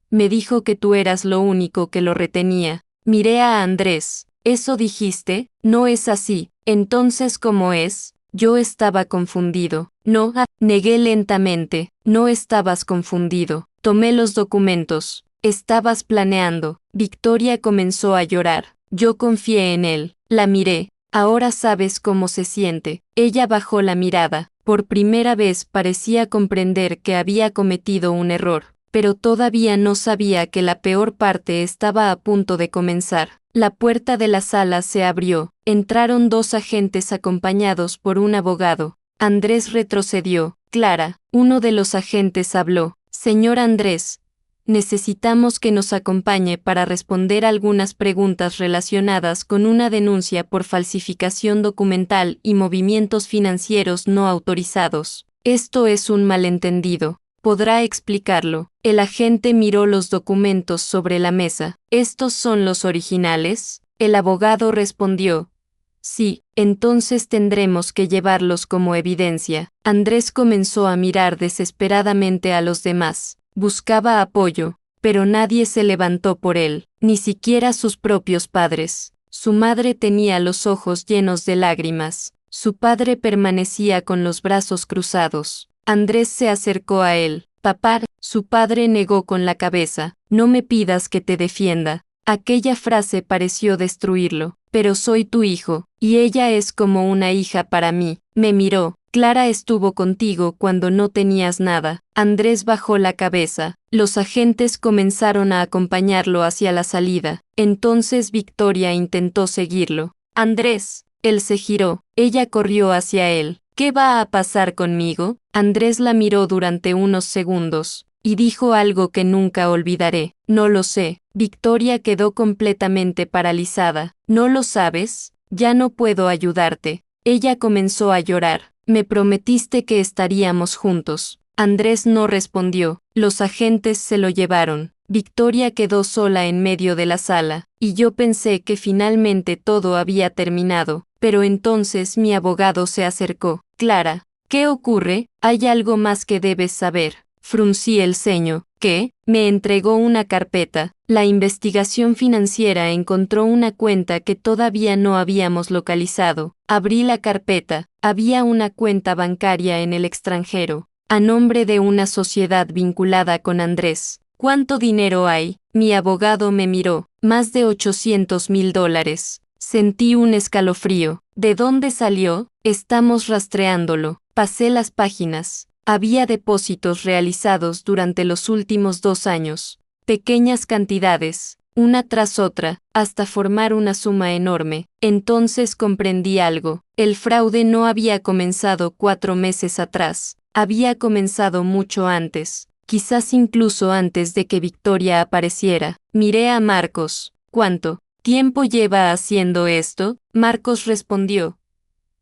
Me dijo que tú eras lo único que lo retenía. Miré a Andrés. ¿Eso dijiste? No es así. Entonces, ¿cómo es? Yo estaba confundido. No, negué lentamente. No estabas confundido. Tomé los documentos. Estabas planeando. Victoria comenzó a llorar. Yo confié en él. La miré. Ahora sabes cómo se siente. Ella bajó la mirada. Por primera vez parecía comprender que había cometido un error, pero todavía no sabía que la peor parte estaba a punto de comenzar. La puerta de la sala se abrió. Entraron dos agentes acompañados por un abogado. Andrés retrocedió. Clara, uno de los agentes habló. Señor Andrés, necesitamos que nos acompañe para responder algunas preguntas relacionadas con una denuncia por falsificación documental y movimientos financieros no autorizados. Esto es un malentendido. ¿Podrá explicarlo? El agente miró los documentos sobre la mesa. ¿Estos son los originales? El abogado respondió. Sí, entonces tendremos que llevarlos como evidencia. Andrés comenzó a mirar desesperadamente a los demás. Buscaba apoyo, pero nadie se levantó por él, ni siquiera sus propios padres. Su madre tenía los ojos llenos de lágrimas. Su padre permanecía con los brazos cruzados. Andrés se acercó a él. Papá, su padre negó con la cabeza. No me pidas que te defienda. Aquella frase pareció destruirlo. Pero soy tu hijo, y ella es como una hija para mí. Me miró. Clara estuvo contigo cuando no tenías nada. Andrés bajó la cabeza. Los agentes comenzaron a acompañarlo hacia la salida. Entonces Victoria intentó seguirlo. Andrés. Él se giró. Ella corrió hacia él. ¿Qué va a pasar conmigo? Andrés la miró durante unos segundos, y dijo algo que nunca olvidaré. No lo sé. Victoria quedó completamente paralizada. ¿No lo sabes? Ya no puedo ayudarte. Ella comenzó a llorar. Me prometiste que estaríamos juntos. Andrés no respondió. Los agentes se lo llevaron. Victoria quedó sola en medio de la sala, y yo pensé que finalmente todo había terminado, pero entonces mi abogado se acercó. Clara, ¿qué ocurre? Hay algo más que debes saber. Fruncí el ceño. ¿Qué? Me entregó una carpeta. La investigación financiera encontró una cuenta que todavía no habíamos localizado. Abrí la carpeta. Había una cuenta bancaria en el extranjero, a nombre de una sociedad vinculada con Andrés. ¿Cuánto dinero hay? Mi abogado me miró. Más de $800,000. Sentí un escalofrío. ¿De dónde salió? Estamos rastreándolo. Pasé las páginas. Había depósitos realizados durante los últimos 2 años. Pequeñas cantidades, una tras otra, hasta formar una suma enorme. Entonces comprendí algo. El fraude no había comenzado 4 meses atrás. Había comenzado mucho antes. Quizás incluso antes de que Victoria apareciera. Miré a Marcos. ¿Cuánto tiempo lleva haciendo esto? Marcos respondió.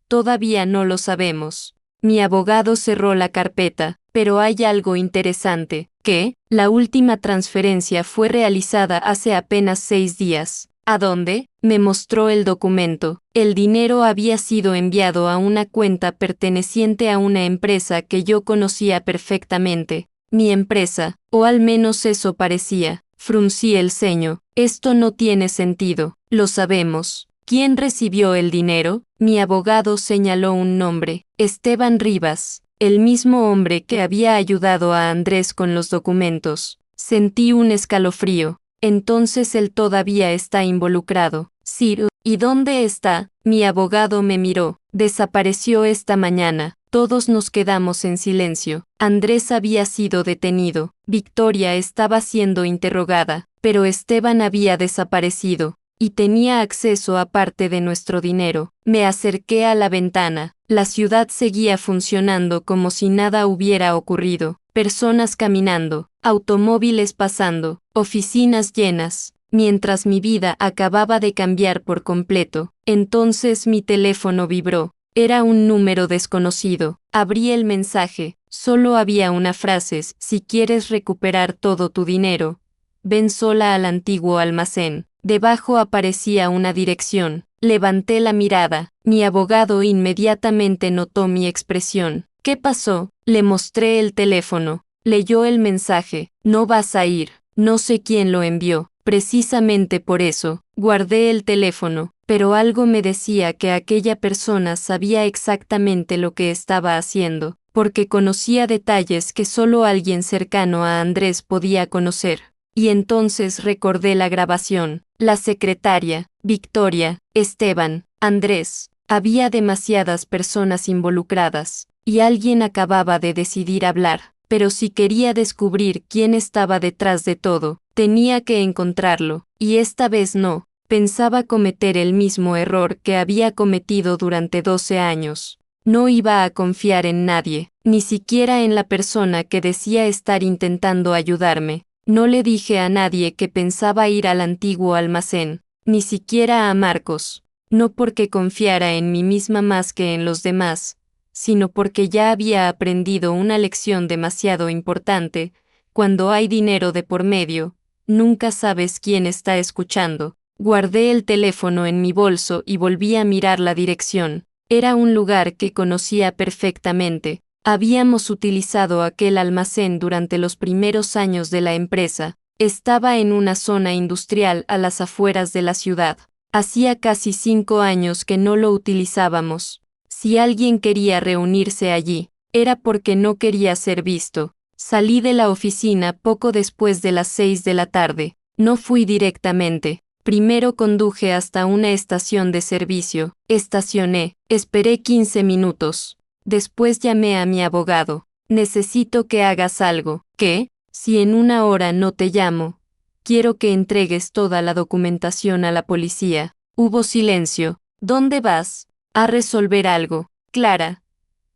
Todavía no lo sabemos. Mi abogado cerró la carpeta, pero hay algo interesante. ¿Qué? La última transferencia fue realizada hace apenas 6 días. ¿A dónde? Me mostró el documento. El dinero había sido enviado a una cuenta perteneciente a una empresa que yo conocía perfectamente. Mi empresa, o al menos eso parecía. Fruncí el ceño. Esto no tiene sentido. Lo sabemos. ¿Quién recibió el dinero? Mi abogado señaló un nombre. Esteban Rivas. el mismo hombre que había ayudado a Andrés con los documentos. Sentí un escalofrío. Entonces él todavía está involucrado. Sir, ¿y dónde está? Mi abogado me miró. Desapareció esta mañana. Todos nos quedamos en silencio. Andrés había sido detenido. Victoria estaba siendo interrogada, pero Esteban había desaparecido, y tenía acceso a parte de nuestro dinero. Me acerqué a la ventana. La ciudad seguía funcionando como si nada hubiera ocurrido. Personas caminando, automóviles pasando, oficinas llenas, mientras mi vida acababa de cambiar por completo. Entonces mi teléfono vibró. Era un número desconocido. Abrí el mensaje. Solo había una frase: si quieres recuperar todo tu dinero, ven sola al antiguo almacén. Debajo aparecía una dirección. Levanté la mirada. Mi abogado inmediatamente notó mi expresión. ¿Qué pasó? Le mostré el teléfono. Leyó el mensaje. No vas a ir. No sé quién lo envió. Precisamente por eso, guardé el teléfono, pero algo me decía que aquella persona sabía exactamente lo que estaba haciendo, porque conocía detalles que solo alguien cercano a Andrés podía conocer. Y entonces recordé la grabación. La secretaria, Victoria, Esteban, Andrés. Había demasiadas personas involucradas, y alguien acababa de decidir hablar. Pero si quería descubrir quién estaba detrás de todo, tenía que encontrarlo, y esta vez no. Pensaba cometer el mismo error que había cometido durante 12 años. No iba a confiar en nadie, ni siquiera en la persona que decía estar intentando ayudarme. No le dije a nadie que pensaba ir al antiguo almacén, ni siquiera a Marcos. No porque confiara en mí misma más que en los demás, sino porque ya había aprendido una lección demasiado importante. Cuando hay dinero de por medio, nunca sabes quién está escuchando. Guardé el teléfono en mi bolso y volví a mirar la dirección. Era un lugar que conocía perfectamente. Habíamos utilizado aquel almacén durante los primeros años de la empresa. Estaba en una zona industrial a las afueras de la ciudad. Hacía casi 5 años que no lo utilizábamos. Si alguien quería reunirse allí, era porque no quería ser visto. Salí de la oficina poco después de las 6 de la tarde. No fui directamente. Primero conduje hasta una estación de servicio. Estacioné. Esperé 15 minutos. Después llamé a mi abogado. Necesito que hagas algo. ¿Qué? Si en 1 hora no te llamo, quiero que entregues toda la documentación a la policía. Hubo silencio. ¿Dónde vas? A resolver algo. Clara.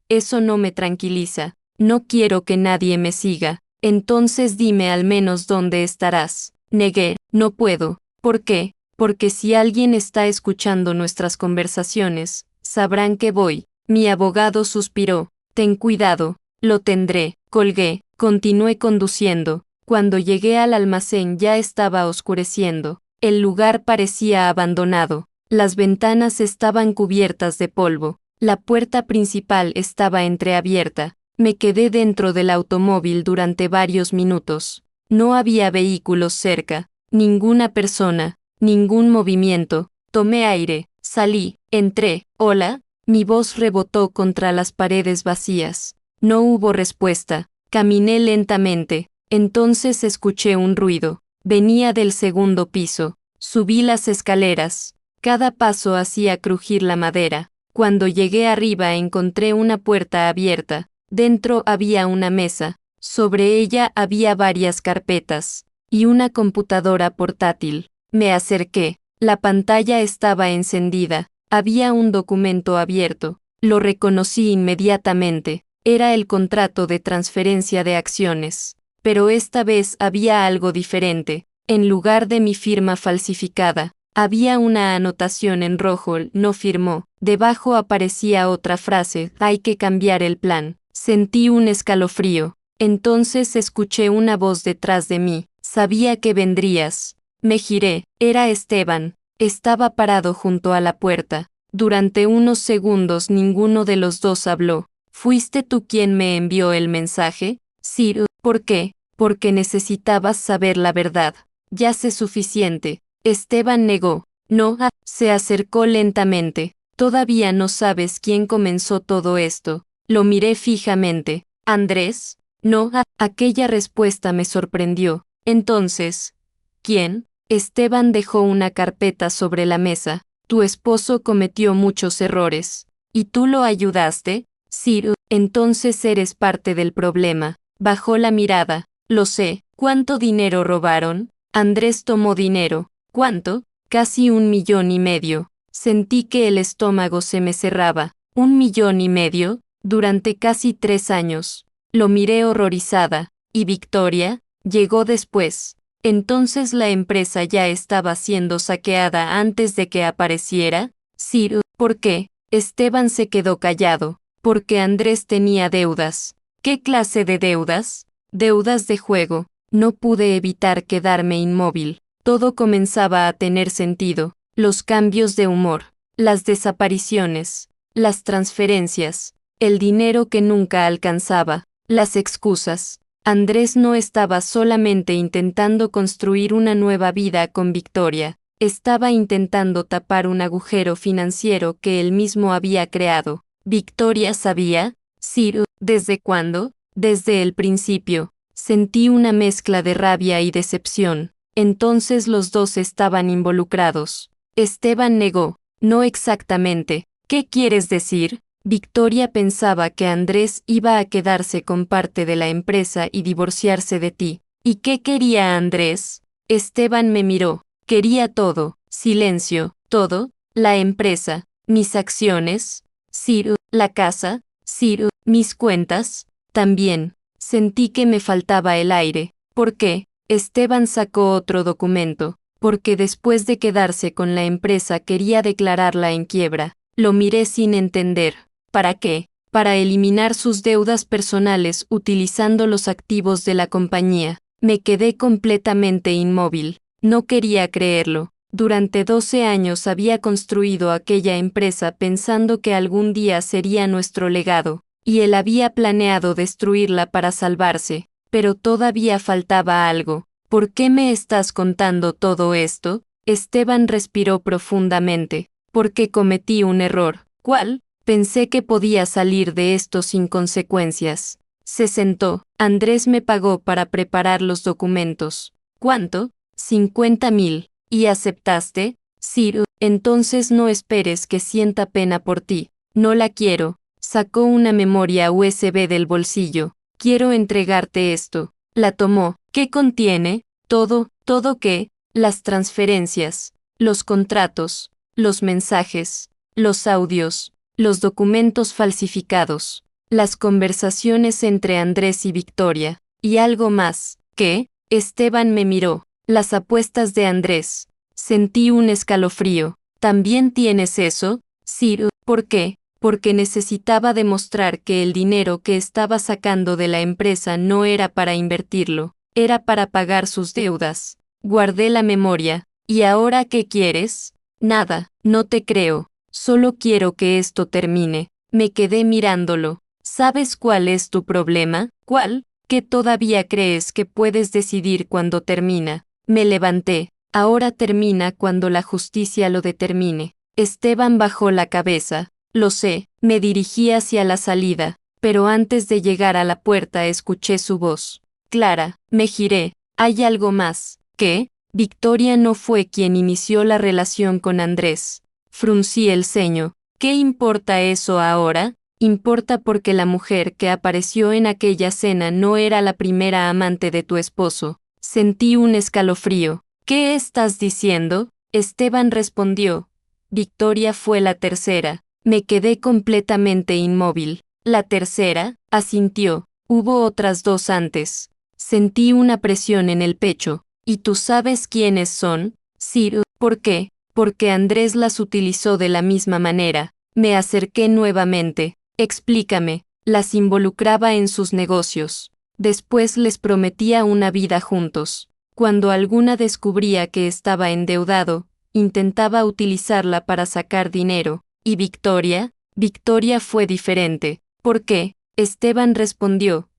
Eso no me tranquiliza. No quiero que nadie me siga. Entonces dime al menos dónde estarás. Negué. No puedo. ¿Por qué? Porque si alguien está escuchando nuestras conversaciones, sabrán que voy. Mi abogado suspiró. Ten cuidado. Lo tendré. Colgué. Continué conduciendo. Cuando llegué al almacén ya estaba oscureciendo. El lugar parecía abandonado. Las ventanas estaban cubiertas de polvo. La puerta principal estaba entreabierta. Me quedé dentro del automóvil durante varios minutos. No había vehículos cerca, ninguna persona, ningún movimiento. Tomé aire, salí, entré. ¿Hola? Mi voz rebotó contra las paredes vacías. No hubo respuesta. Caminé lentamente. Entonces escuché un ruido. Venía del segundo piso. Subí las escaleras. Cada paso hacía crujir la madera. Cuando llegué arriba encontré una puerta abierta. Dentro había una mesa. Sobre ella había varias carpetas y una computadora portátil. Me acerqué. La pantalla estaba encendida. Había un documento abierto. Lo reconocí inmediatamente. Era el contrato de transferencia de acciones. Pero esta vez había algo diferente. En lugar de mi firma falsificada, había una anotación en rojo: no firmó. Debajo aparecía otra frase: hay que cambiar el plan. Sentí un escalofrío. Entonces escuché una voz detrás de mí. Sabía que vendrías. Me giré. Era Esteban. Estaba parado junto a la puerta. Durante unos segundos ninguno de los dos habló. ¿Fuiste tú quien me envió el mensaje? Sí. ¿Por qué? Porque necesitabas saber la verdad. Ya sé suficiente. Esteban negó. No. Se acercó lentamente. Todavía no sabes quién comenzó todo esto. Lo miré fijamente. Andrés, no, aquella respuesta me sorprendió. Entonces, ¿quién? Esteban dejó una carpeta sobre la mesa. Tu esposo cometió muchos errores. ¿Y tú lo ayudaste? Sí, entonces eres parte del problema. Bajó la mirada. Lo sé. ¿Cuánto dinero robaron? Andrés tomó dinero. ¿Cuánto? Casi 1,5 millones. Sentí que el estómago se me cerraba. 1,5 millones. Durante casi 3 años. Lo miré horrorizada. ¿Y Victoria? Llegó después. Entonces la empresa ya estaba siendo saqueada antes de que apareciera. Sí, ¿por qué? Esteban se quedó callado. Porque Andrés tenía deudas. ¿Qué clase de deudas? Deudas de juego. No pude evitar quedarme inmóvil. Todo comenzaba a tener sentido. Los cambios de humor, las desapariciones, las transferencias, el dinero que nunca alcanzaba, las excusas. Andrés no estaba solamente intentando construir una nueva vida con Victoria, estaba intentando tapar un agujero financiero que él mismo había creado. ¿Victoria sabía? Sí. ¿Desde cuándo? Desde el principio. Sentí una mezcla de rabia y decepción. Entonces los dos estaban involucrados. Esteban negó. No exactamente. ¿Qué quieres decir? Victoria pensaba que Andrés iba a quedarse con parte de la empresa y divorciarse de ti. ¿Y qué quería Andrés? Esteban me miró. Quería todo. Silencio. Todo. La empresa. Mis acciones. Ciro. La casa. Ciro. Mis cuentas. También. Sentí que me faltaba el aire. ¿Por qué? Esteban sacó otro documento. Porque después de quedarse con la empresa quería declararla en quiebra. Lo miré sin entender. ¿Para qué? Para eliminar sus deudas personales utilizando los activos de la compañía. Me quedé completamente inmóvil. No quería creerlo. Durante 12 años había construido aquella empresa pensando que algún día sería nuestro legado, y él había planeado destruirla para salvarse. Pero todavía faltaba algo. ¿Por qué me estás contando todo esto? Esteban respiró profundamente. Porque cometí un error. ¿Cuál? Pensé que podía salir de esto sin consecuencias. Se sentó. Andrés me pagó para preparar los documentos. ¿Cuánto? 50,000. ¿Y aceptaste? Sí. Entonces no esperes que sienta pena por ti. No la quiero. Sacó una memoria USB del bolsillo. Quiero entregarte esto. La tomó. ¿Qué contiene? Todo. ¿Todo qué? Las transferencias, los contratos, los mensajes, los audios, los documentos falsificados, las conversaciones entre Andrés y Victoria, y algo más. ¿Qué? Esteban me miró. Las apuestas de Andrés. Sentí un escalofrío. ¿También tienes eso? Sí. ¿Por qué? Porque necesitaba demostrar que el dinero que estaba sacando de la empresa no era para invertirlo, era para pagar sus deudas. Guardé la memoria. ¿Y ahora qué quieres? Nada, no te creo. Solo quiero que esto termine. Me quedé mirándolo. ¿Sabes cuál es tu problema? ¿Cuál? Que todavía crees que puedes decidir cuándo termina. Me levanté. Ahora termina cuando la justicia lo determine. Esteban bajó la cabeza. Lo sé, me dirigí hacia la salida, pero antes de llegar a la puerta escuché su voz. Clara, me giré. ¿Hay algo más? ¿Qué? Victoria no fue quien inició la relación con Andrés. Fruncí el ceño. ¿Qué importa eso ahora? Importa porque la mujer que apareció en aquella cena no era la primera amante de tu esposo. Sentí un escalofrío. ¿Qué estás diciendo? Esteban respondió. Victoria fue la tercera. Me quedé completamente inmóvil. La tercera, asintió. Hubo otras 2 antes. Sentí una presión en el pecho. ¿Y tú sabes quiénes son? Sí. ¿Por qué? Porque Andrés las utilizó de la misma manera. Me acerqué nuevamente. Explícame. Las involucraba en sus negocios. Después les prometía una vida juntos. Cuando alguna descubría que estaba endeudado, intentaba utilizarla para sacar dinero. ¿Y Victoria? Victoria fue diferente. ¿Por qué? Esteban respondió.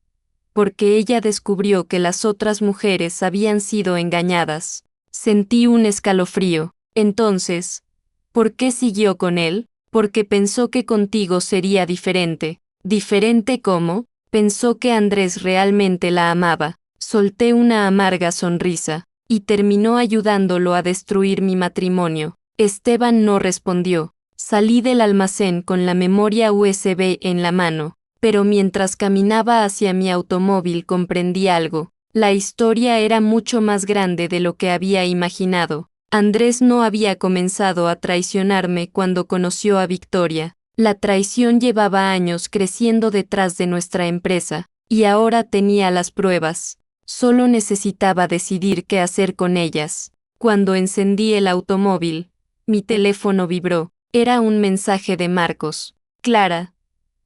Porque ella descubrió que las otras mujeres habían sido engañadas. Sentí un escalofrío. Entonces, ¿por qué siguió con él? Porque pensó que contigo sería diferente. Diferente cómo, pensó que Andrés realmente la amaba. Solté una amarga sonrisa, y terminó ayudándolo a destruir mi matrimonio. Esteban no respondió. Salí del almacén con la memoria USB en la mano, pero mientras caminaba hacia mi automóvil comprendí algo. La historia era mucho más grande de lo que había imaginado. Andrés no había comenzado a traicionarme cuando conoció a Victoria. La traición llevaba años creciendo detrás de nuestra empresa, y ahora tenía las pruebas. Solo necesitaba decidir qué hacer con ellas. Cuando encendí el automóvil, mi teléfono vibró. Era un mensaje de Marcos. Clara,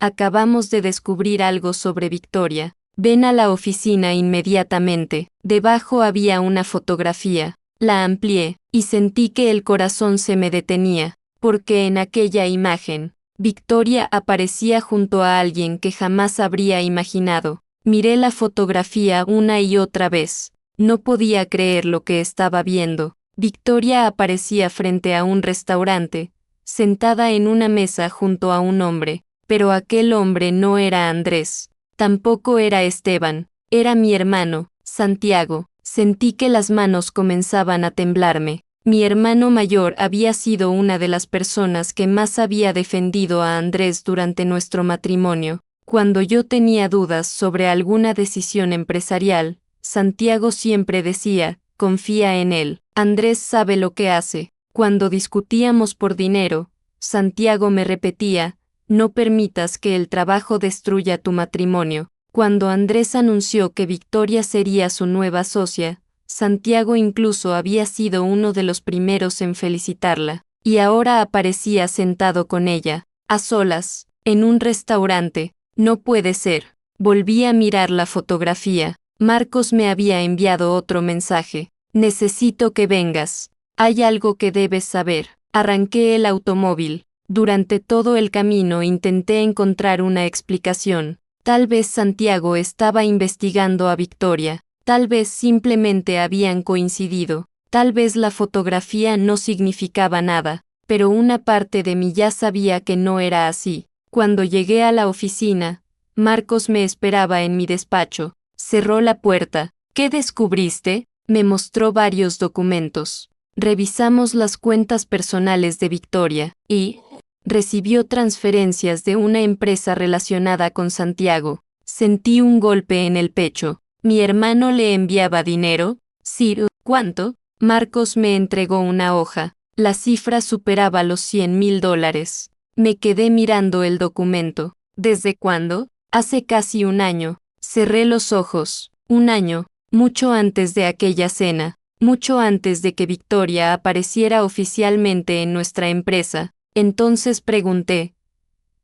acabamos de descubrir algo sobre Victoria. Ven a la oficina inmediatamente. Debajo había una fotografía. La amplié, y sentí que el corazón se me detenía, porque en aquella imagen, Victoria aparecía junto a alguien que jamás habría imaginado. Miré la fotografía una y otra vez. No podía creer lo que estaba viendo. Victoria aparecía frente a un restaurante, sentada en una mesa junto a un hombre, pero aquel hombre no era Andrés, tampoco era Esteban, era mi hermano, Santiago. Sentí que las manos comenzaban a temblarme. Mi hermano mayor había sido una de las personas que más había defendido a Andrés durante nuestro matrimonio. Cuando yo tenía dudas sobre alguna decisión empresarial, Santiago siempre decía, confía en él, Andrés sabe lo que hace. Cuando discutíamos por dinero, Santiago me repetía, no permitas que el trabajo destruya tu matrimonio. Cuando Andrés anunció que Victoria sería su nueva socia, Santiago incluso había sido uno de los primeros en felicitarla, y ahora aparecía sentado con ella, a solas, en un restaurante. No puede ser. Volví a mirar la fotografía. Marcos me había enviado otro mensaje. Necesito que vengas. Hay algo que debes saber. Arranqué el automóvil. Durante todo el camino intenté encontrar una explicación. Tal vez Santiago estaba investigando a Victoria. Tal vez simplemente habían coincidido. Tal vez la fotografía no significaba nada. Pero una parte de mí ya sabía que no era así. Cuando llegué a la oficina, Marcos me esperaba en mi despacho. Cerró la puerta. ¿Qué descubriste? Me mostró varios documentos. Revisamos las cuentas personales de Victoria, y recibió transferencias de una empresa relacionada con Santiago. Sentí un golpe en el pecho. ¿Mi hermano le enviaba dinero? Sí. ¿Cuánto? Marcos me entregó una hoja. La cifra superaba los $100,000. Me quedé mirando el documento. ¿Desde cuándo? Hace casi un año. Cerré los ojos. Un año, mucho antes de aquella cena, mucho antes de que Victoria apareciera oficialmente en nuestra empresa. Entonces pregunté,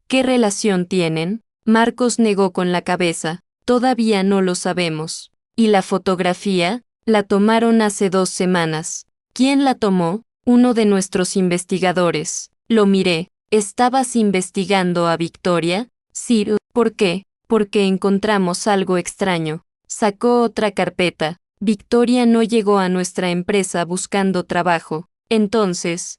¿qué relación tienen? Marcos negó con la cabeza. Todavía no lo sabemos. ¿Y la fotografía? La tomaron hace 2 semanas. ¿Quién la tomó? Uno de nuestros investigadores. Lo miré. ¿Estabas investigando a Victoria? Sí. ¿Por qué? Porque encontramos algo extraño. Sacó otra carpeta. Victoria no llegó a nuestra empresa buscando trabajo. Entonces,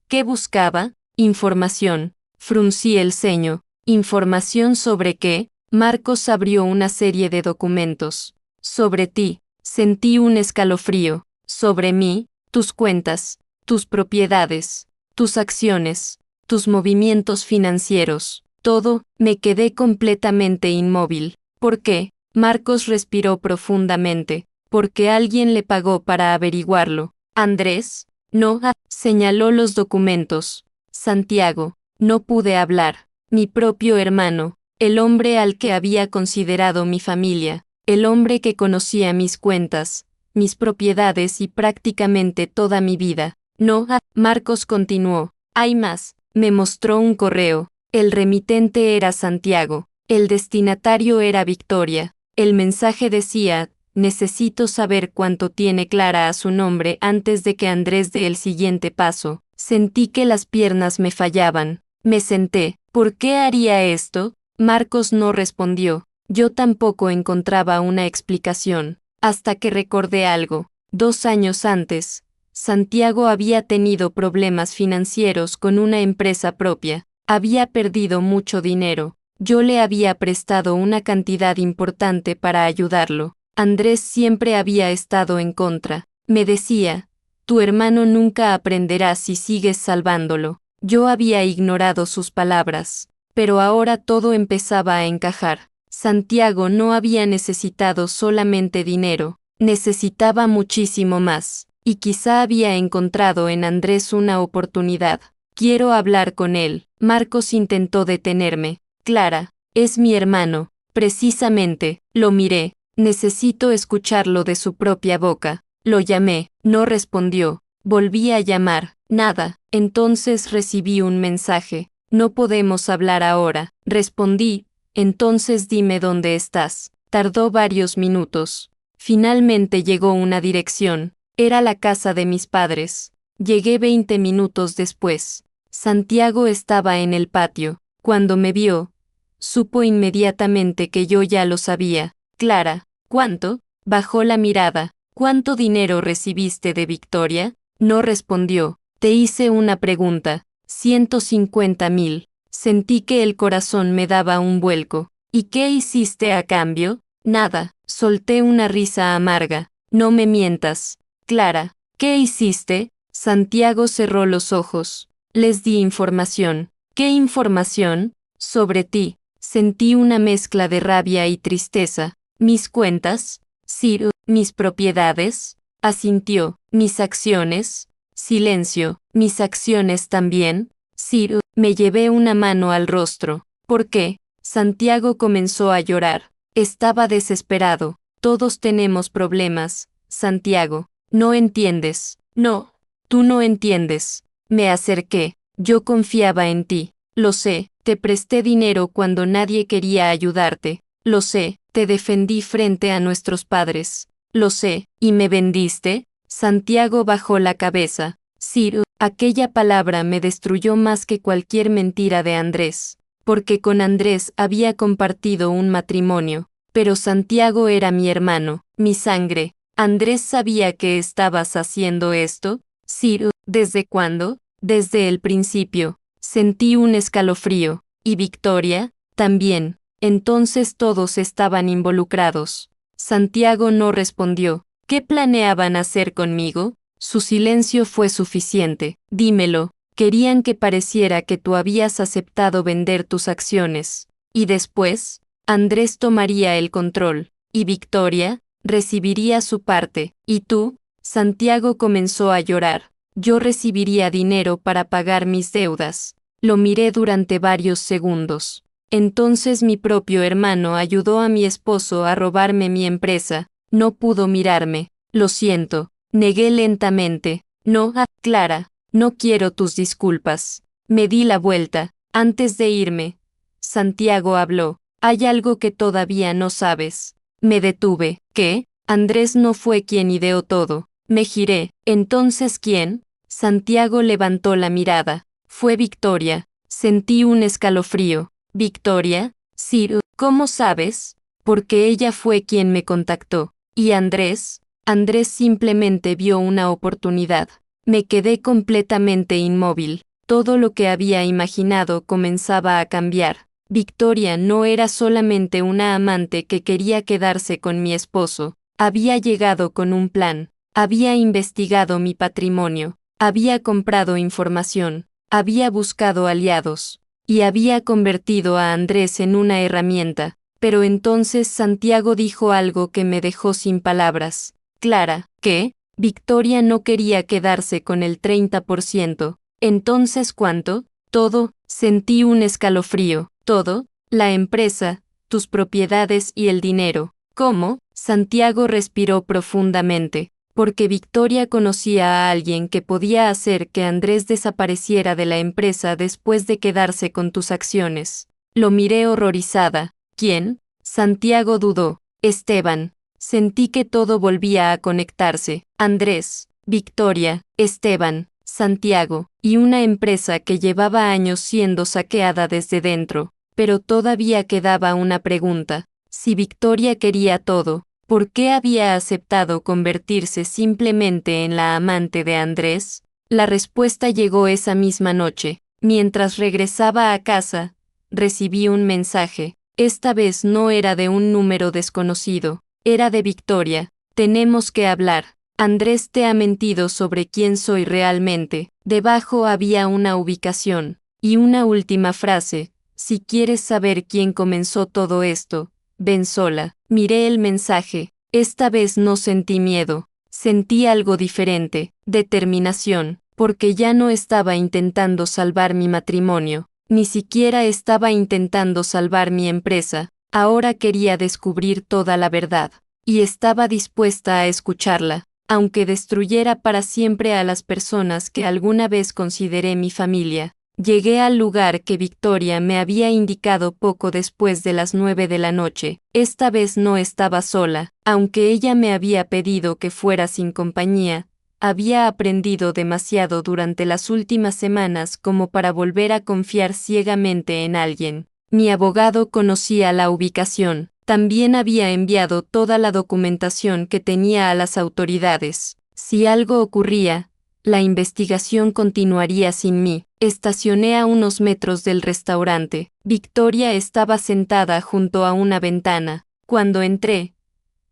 ¿qué buscaba? Información. Fruncí el ceño. ¿Información sobre qué? Marcos abrió una serie de documentos. Sobre ti. Sentí un escalofrío. Sobre mí, tus cuentas, tus propiedades, tus acciones, tus movimientos financieros. Todo. Me quedé completamente inmóvil. ¿Por qué? Marcos respiró profundamente. Porque alguien le pagó para averiguarlo. ¿Andrés? No. Señaló los documentos. Santiago. No pude hablar. Mi propio hermano. El hombre al que había considerado mi familia. El hombre que conocía mis cuentas, mis propiedades y prácticamente toda mi vida. No. Marcos continuó. Hay más. Me mostró un correo. El remitente era Santiago. El destinatario era Victoria. El mensaje decía, necesito saber cuánto tiene Clara a su nombre antes de que Andrés dé el siguiente paso. Sentí que las piernas me fallaban. Me senté. ¿Por qué haría esto? Marcos no respondió. Yo tampoco encontraba una explicación, hasta que recordé algo. 2 años antes, Santiago había tenido problemas financieros con una empresa propia. Había perdido mucho dinero. Yo le había prestado una cantidad importante para ayudarlo. Andrés siempre había estado en contra. Me decía, tu hermano nunca aprenderá si sigues salvándolo. Yo había ignorado sus palabras, pero ahora todo empezaba a encajar. Santiago no había necesitado solamente dinero, necesitaba muchísimo más, y quizá había encontrado en Andrés una oportunidad. Quiero hablar con él. Marcos intentó detenerme. Clara, es mi hermano. Precisamente, lo miré. Necesito escucharlo de su propia boca. Lo llamé, no respondió. Volví a llamar, nada. Entonces recibí un mensaje. No podemos hablar ahora. Respondí, entonces dime dónde estás. Tardó varios minutos. Finalmente llegó una dirección. Era la casa de mis padres. Llegué 20 minutos después. Santiago estaba en el patio. Cuando me vio, supo inmediatamente que yo ya lo sabía. Clara, ¿cuánto? Bajó la mirada. ¿Cuánto dinero recibiste de Victoria? No respondió. Te hice una pregunta. 150.000. Sentí que el corazón me daba un vuelco. ¿Y qué hiciste a cambio? Nada. Solté una risa amarga. No me mientas. Clara, ¿qué hiciste? Santiago cerró los ojos. Les di información. ¿Qué información? Sobre ti. Sentí una mezcla de rabia y tristeza. ¿Mis cuentas? Sí. ¿Mis propiedades? Asintió. ¿Mis acciones? Silencio. ¿Mis acciones también? Sí. Me llevé una mano al rostro. ¿Por qué? Santiago comenzó a llorar. Estaba desesperado. Todos tenemos problemas, Santiago. No entiendes. No. Tú no entiendes. Me acerqué. Yo confiaba en ti. Lo sé. Te presté dinero cuando nadie quería ayudarte. Lo sé. Te defendí frente a nuestros padres. Lo sé. ¿Y me vendiste? Santiago bajó la cabeza. Sí, aquella palabra me destruyó más que cualquier mentira de Andrés. Porque con Andrés había compartido un matrimonio. Pero Santiago era mi hermano, mi sangre. ¿Andrés sabía que estabas haciendo esto? Sí. ¿Desde cuándo? Desde el principio. Sentí un escalofrío. ¿Y Victoria? También. Entonces todos estaban involucrados. Santiago no respondió. ¿Qué planeaban hacer conmigo? Su silencio fue suficiente. Dímelo. Querían que pareciera que tú habías aceptado vender tus acciones. Y después, Andrés tomaría el control. Y Victoria recibiría su parte. ¿Y tú? Santiago comenzó a llorar. Yo recibiría dinero para pagar mis deudas. Lo miré durante varios segundos. Entonces mi propio hermano ayudó a mi esposo a robarme mi empresa. No pudo mirarme. Lo siento. Negué lentamente. No, Clara, no quiero tus disculpas. Me di la vuelta. Antes de irme, Santiago habló. Hay algo que todavía no sabes. Me detuve. ¿Qué? Andrés no fue quien ideó todo. Me giré. ¿Entonces quién? Santiago levantó la mirada. Fue Victoria. Sentí un escalofrío. ¿Victoria? Sí. ¿Cómo sabes? Porque ella fue quien me contactó. ¿Y Andrés? Andrés simplemente vio una oportunidad. Me quedé completamente inmóvil. Todo lo que había imaginado comenzaba a cambiar. Victoria no era solamente una amante que quería quedarse con mi esposo. Había llegado con un plan. Había investigado mi patrimonio. Había comprado información. Había buscado aliados. Y había convertido a Andrés en una herramienta. Pero entonces Santiago dijo algo que me dejó sin palabras. Clara, ¿qué? Victoria no quería quedarse con el 30%. ¿Entonces cuánto? Todo. Sentí un escalofrío. ¿Todo? La empresa, tus propiedades y el dinero. ¿Cómo? Santiago respiró profundamente. Porque Victoria conocía a alguien que podía hacer que Andrés desapareciera de la empresa después de quedarse con tus acciones. Lo miré horrorizada. ¿Quién? Santiago dudó. Esteban. Sentí que todo volvía a conectarse. Andrés, Victoria, Esteban, Santiago, y una empresa que llevaba años siendo saqueada desde dentro. Pero todavía quedaba una pregunta. Si Victoria quería todo, ¿por qué había aceptado convertirse simplemente en la amante de Andrés? La respuesta llegó esa misma noche. Mientras regresaba a casa, recibí un mensaje. Esta vez no era de un número desconocido, era de Victoria. Tenemos que hablar. Andrés te ha mentido sobre quién soy realmente. Debajo había una ubicación. Y una última frase. Si quieres saber quién comenzó todo esto, ven sola. Miré el mensaje. Esta vez no sentí miedo. Sentí algo diferente, determinación, porque ya no estaba intentando salvar mi matrimonio, ni siquiera estaba intentando salvar mi empresa. Ahora quería descubrir toda la verdad, y estaba dispuesta a escucharla, aunque destruyera para siempre a las personas que alguna vez consideré mi familia. Llegué al lugar que Victoria me había indicado poco después de las 9 de la noche. Esta vez no estaba sola, aunque ella me había pedido que fuera sin compañía. Había aprendido demasiado durante las últimas semanas como para volver a confiar ciegamente en alguien. Mi abogado conocía la ubicación. También había enviado toda la documentación que tenía a las autoridades. Si algo ocurría, la investigación continuaría sin mí. Estacioné a unos metros del restaurante. Victoria estaba sentada junto a una ventana. Cuando entré,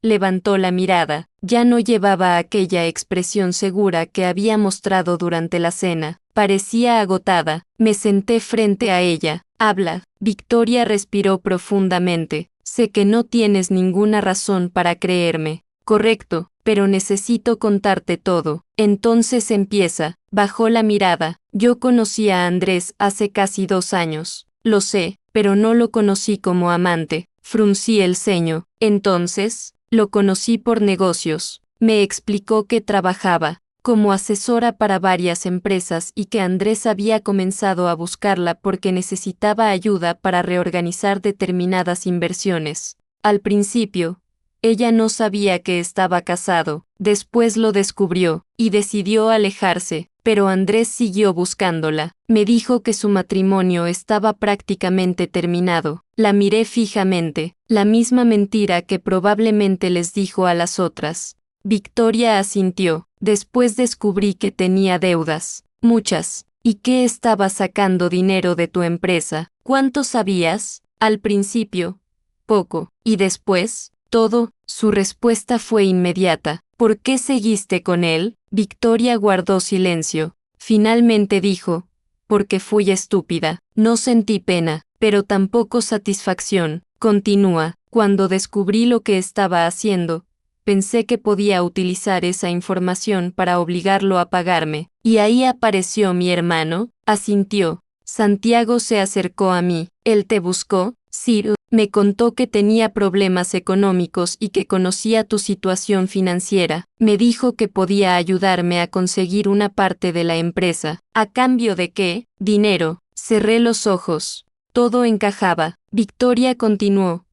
levantó la mirada. Ya no llevaba aquella expresión segura que había mostrado durante la cena. Parecía agotada. Me senté frente a ella. Habla. Victoria respiró profundamente. Sé que no tienes ninguna razón para creerme. Correcto, pero necesito contarte todo. Entonces empieza. Bajó la mirada. Yo conocí a Andrés hace casi 2 años. Lo sé, pero no lo conocí como amante. Fruncí el ceño. Entonces, lo conocí por negocios. Me explicó que trabajaba como asesora para varias empresas y que Andrés había comenzado a buscarla porque necesitaba ayuda para reorganizar determinadas inversiones. Al principio, ella no sabía que estaba casado. Después lo descubrió y decidió alejarse, pero Andrés siguió buscándola. Me dijo que su matrimonio estaba prácticamente terminado. La miré fijamente, la misma mentira que probablemente les dijo a las otras. Victoria asintió. Después descubrí que tenía deudas, muchas, y que estaba sacando dinero de tu empresa. ¿Cuánto sabías? Al principio, poco, y después, todo. Su respuesta fue inmediata. ¿Por qué seguiste con él? Victoria guardó silencio. Finalmente dijo, porque fui estúpida. No sentí pena, pero tampoco satisfacción. Continúa. Cuando descubrí lo que estaba haciendo, pensé que podía utilizar esa información para obligarlo a pagarme. Y ahí apareció mi hermano. Asintió. Santiago se acercó a mí. ¿Él te buscó? Sí. Me contó que tenía problemas económicos y que conocía tu situación financiera. Me dijo que podía ayudarme a conseguir una parte de la empresa. ¿A cambio de qué? Dinero. Cerré los ojos. Todo encajaba. Victoria continuó.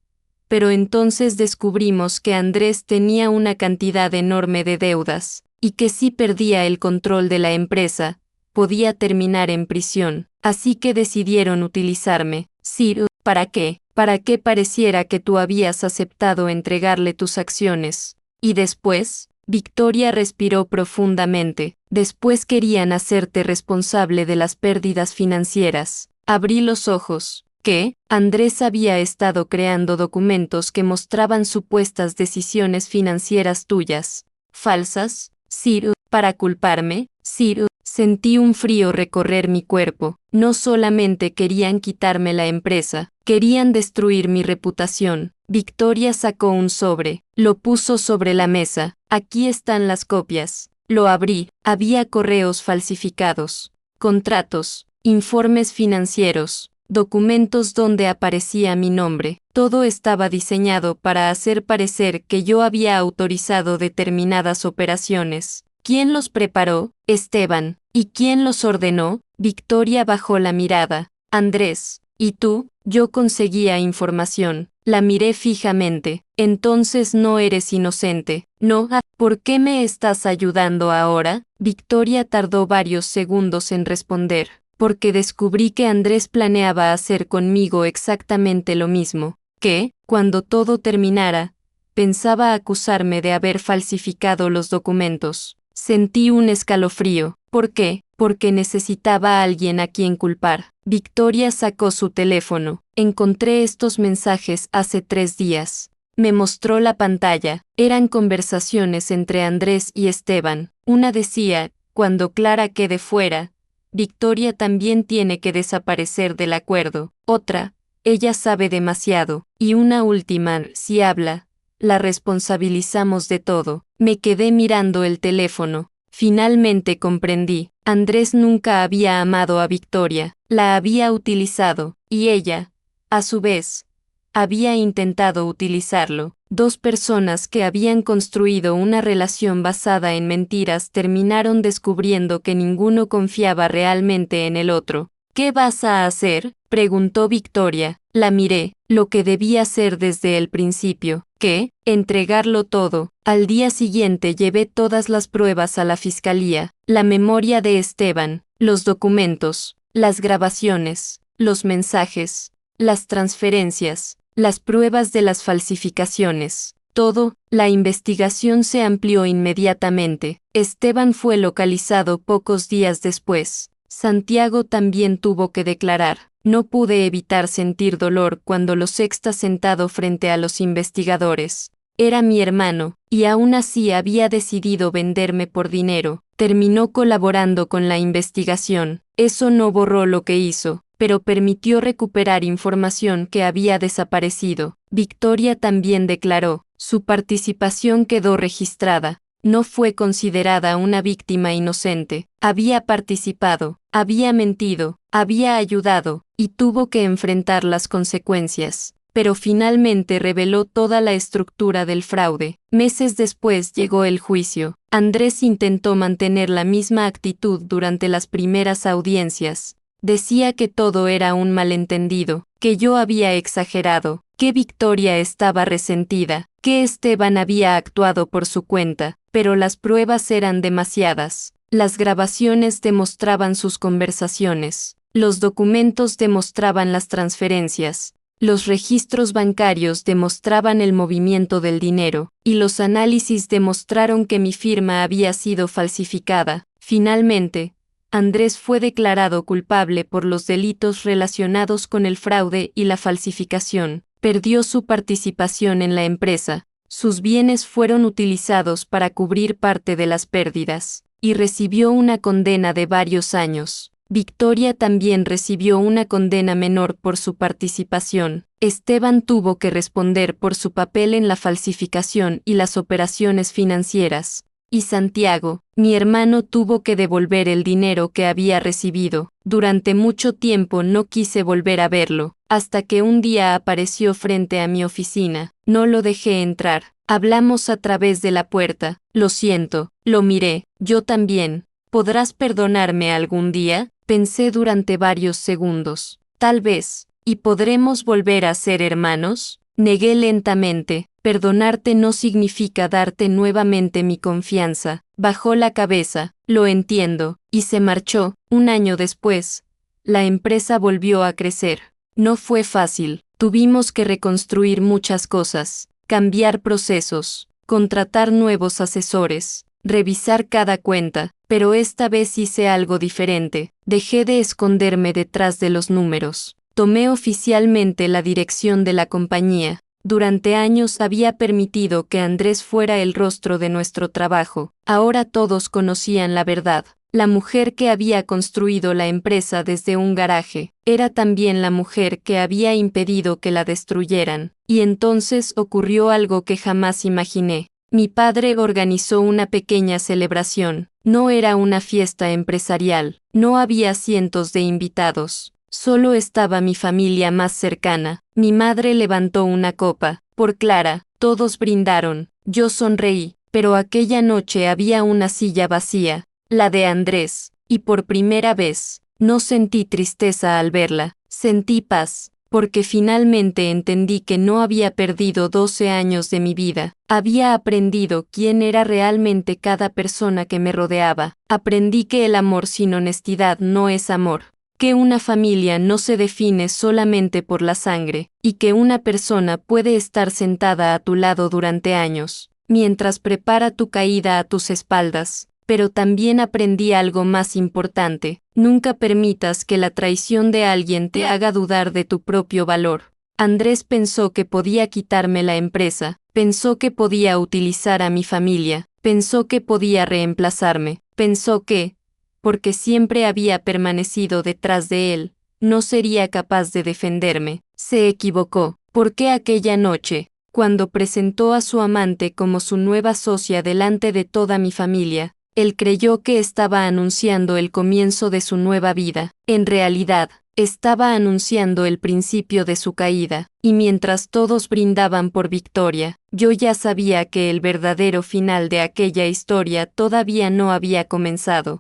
Pero entonces descubrimos que Andrés tenía una cantidad enorme de deudas, y que si perdía el control de la empresa, podía terminar en prisión. Así que decidieron utilizarme. Sí, ¿para qué? Para que pareciera que tú habías aceptado entregarle tus acciones. Y después, Victoria respiró profundamente. Después querían hacerte responsable de las pérdidas financieras. Abrí los ojos. ¿Qué? Andrés había estado creando documentos que mostraban supuestas decisiones financieras tuyas. ¿Falsas? Sí, ¿para culparme? Sí. Sentí un frío recorrer mi cuerpo. No solamente querían quitarme la empresa, querían destruir mi reputación. Victoria sacó un sobre, lo puso sobre la mesa. Aquí están las copias. Lo abrí. Había correos falsificados, contratos, informes financieros, documentos donde aparecía mi nombre. Todo estaba diseñado para hacer parecer que yo había autorizado determinadas operaciones. ¿Quién los preparó? Esteban. ¿Y quién los ordenó? Victoria bajó la mirada. Andrés. ¿Y tú? Yo conseguía información. La miré fijamente. Entonces no eres inocente. No. ¿Por qué me estás ayudando ahora? Victoria tardó varios segundos en responder. Porque descubrí que Andrés planeaba hacer conmigo exactamente lo mismo. Que, cuando todo terminara, pensaba acusarme de haber falsificado los documentos. Sentí un escalofrío. ¿Por qué? porque necesitaba a alguien a quien culpar. Victoria sacó su teléfono. Encontré estos mensajes hace 3 días. Me mostró la pantalla. Eran conversaciones entre Andrés y Esteban. Una decía, cuando Clara quede fuera, Victoria también tiene que desaparecer del acuerdo. Otra, ella sabe demasiado. Y una última, si habla, la responsabilizamos de todo. Me quedé mirando el teléfono. Finalmente comprendí. Andrés nunca había amado a Victoria. La había utilizado, y ella, a su vez, había intentado utilizarlo. 2 personas que habían construido una relación basada en mentiras terminaron descubriendo que ninguno confiaba realmente en el otro. ¿Qué vas a hacer?, preguntó Victoria. La miré. Lo que debía hacer desde el principio. ¿Qué? Entregarlo todo. Al día siguiente llevé todas las pruebas a la fiscalía, la memoria de Esteban, los documentos, las grabaciones, los mensajes, las transferencias, las pruebas de las falsificaciones. Todo. La investigación se amplió inmediatamente. Esteban fue localizado pocos días después. Santiago también tuvo que declarar. No pude evitar sentir dolor cuando lo sexta sentado frente a los investigadores. Era mi hermano, y aún así había decidido venderme por dinero. Terminó colaborando con la investigación. Eso no borró lo que hizo, pero permitió recuperar información que había desaparecido. Victoria también declaró. Su participación quedó registrada. No fue considerada una víctima inocente. Había participado, había mentido, había ayudado, y tuvo que enfrentar las consecuencias. Pero finalmente reveló toda la estructura del fraude. Meses después llegó el juicio. Andrés intentó mantener la misma actitud durante las primeras audiencias. Decía que todo era un malentendido, que yo había exagerado, que Victoria estaba resentida, que Esteban había actuado por su cuenta, pero las pruebas eran demasiadas. Las grabaciones demostraban sus conversaciones, los documentos demostraban las transferencias, los registros bancarios demostraban el movimiento del dinero, y los análisis demostraron que mi firma había sido falsificada. Finalmente, Andrés fue declarado culpable por los delitos relacionados con el fraude y la falsificación. Perdió su participación en la empresa, sus bienes fueron utilizados para cubrir parte de las pérdidas, y recibió una condena de varios años. Victoria también recibió una condena menor por su participación. Esteban tuvo que responder por su papel en la falsificación y las operaciones financieras. Y Santiago, mi hermano, tuvo que devolver el dinero que había recibido. Durante mucho tiempo no quise volver a verlo, hasta que un día apareció frente a mi oficina. No lo dejé entrar. Hablamos a través de la puerta. Lo siento. Lo miré. Yo también. ¿Podrás perdonarme algún día? Pensé durante varios segundos. Tal vez. ¿Y podremos volver a ser hermanos? Negué lentamente. Perdonarte no significa darte nuevamente mi confianza. Bajó la cabeza. Lo entiendo. Y se marchó. Un año después, la empresa volvió a crecer. No fue fácil. Tuvimos que reconstruir muchas cosas, cambiar procesos, contratar nuevos asesores, revisar cada cuenta, pero esta vez hice algo diferente. Dejé de esconderme detrás de los números. Tomé oficialmente la dirección de la compañía. Durante años había permitido que Andrés fuera el rostro de nuestro trabajo. Ahora todos conocían la verdad. La mujer que había construido la empresa desde un garaje, era también la mujer que había impedido que la destruyeran. Y entonces ocurrió algo que jamás imaginé. Mi padre organizó una pequeña celebración. No era una fiesta empresarial. No había cientos de invitados. Solo estaba mi familia más cercana. Mi madre levantó una copa. Por Clara, todos brindaron. Yo sonreí, pero aquella noche había una silla vacía, la de Andrés, y por primera vez, no sentí tristeza al verla, sentí paz, porque finalmente entendí que no había perdido 12 años de mi vida. Había aprendido quién era realmente cada persona que me rodeaba. Aprendí que el amor sin honestidad no es amor, que una familia no se define solamente por la sangre, y que una persona puede estar sentada a tu lado durante años, mientras prepara tu caída a tus espaldas. pero también aprendí algo más importante. Nunca permitas que la traición de alguien te haga dudar de tu propio valor. Andrés pensó que podía quitarme la empresa, pensó que podía utilizar a mi familia, pensó que podía reemplazarme, pensó que, porque siempre había permanecido detrás de él, no sería capaz de defenderme. Se equivocó, porque aquella noche, cuando presentó a su amante como su nueva socia delante de toda mi familia, él creyó que estaba anunciando el comienzo de su nueva vida. En realidad, estaba anunciando el principio de su caída, y mientras todos brindaban por victoria, yo ya sabía que el verdadero final de aquella historia todavía no había comenzado.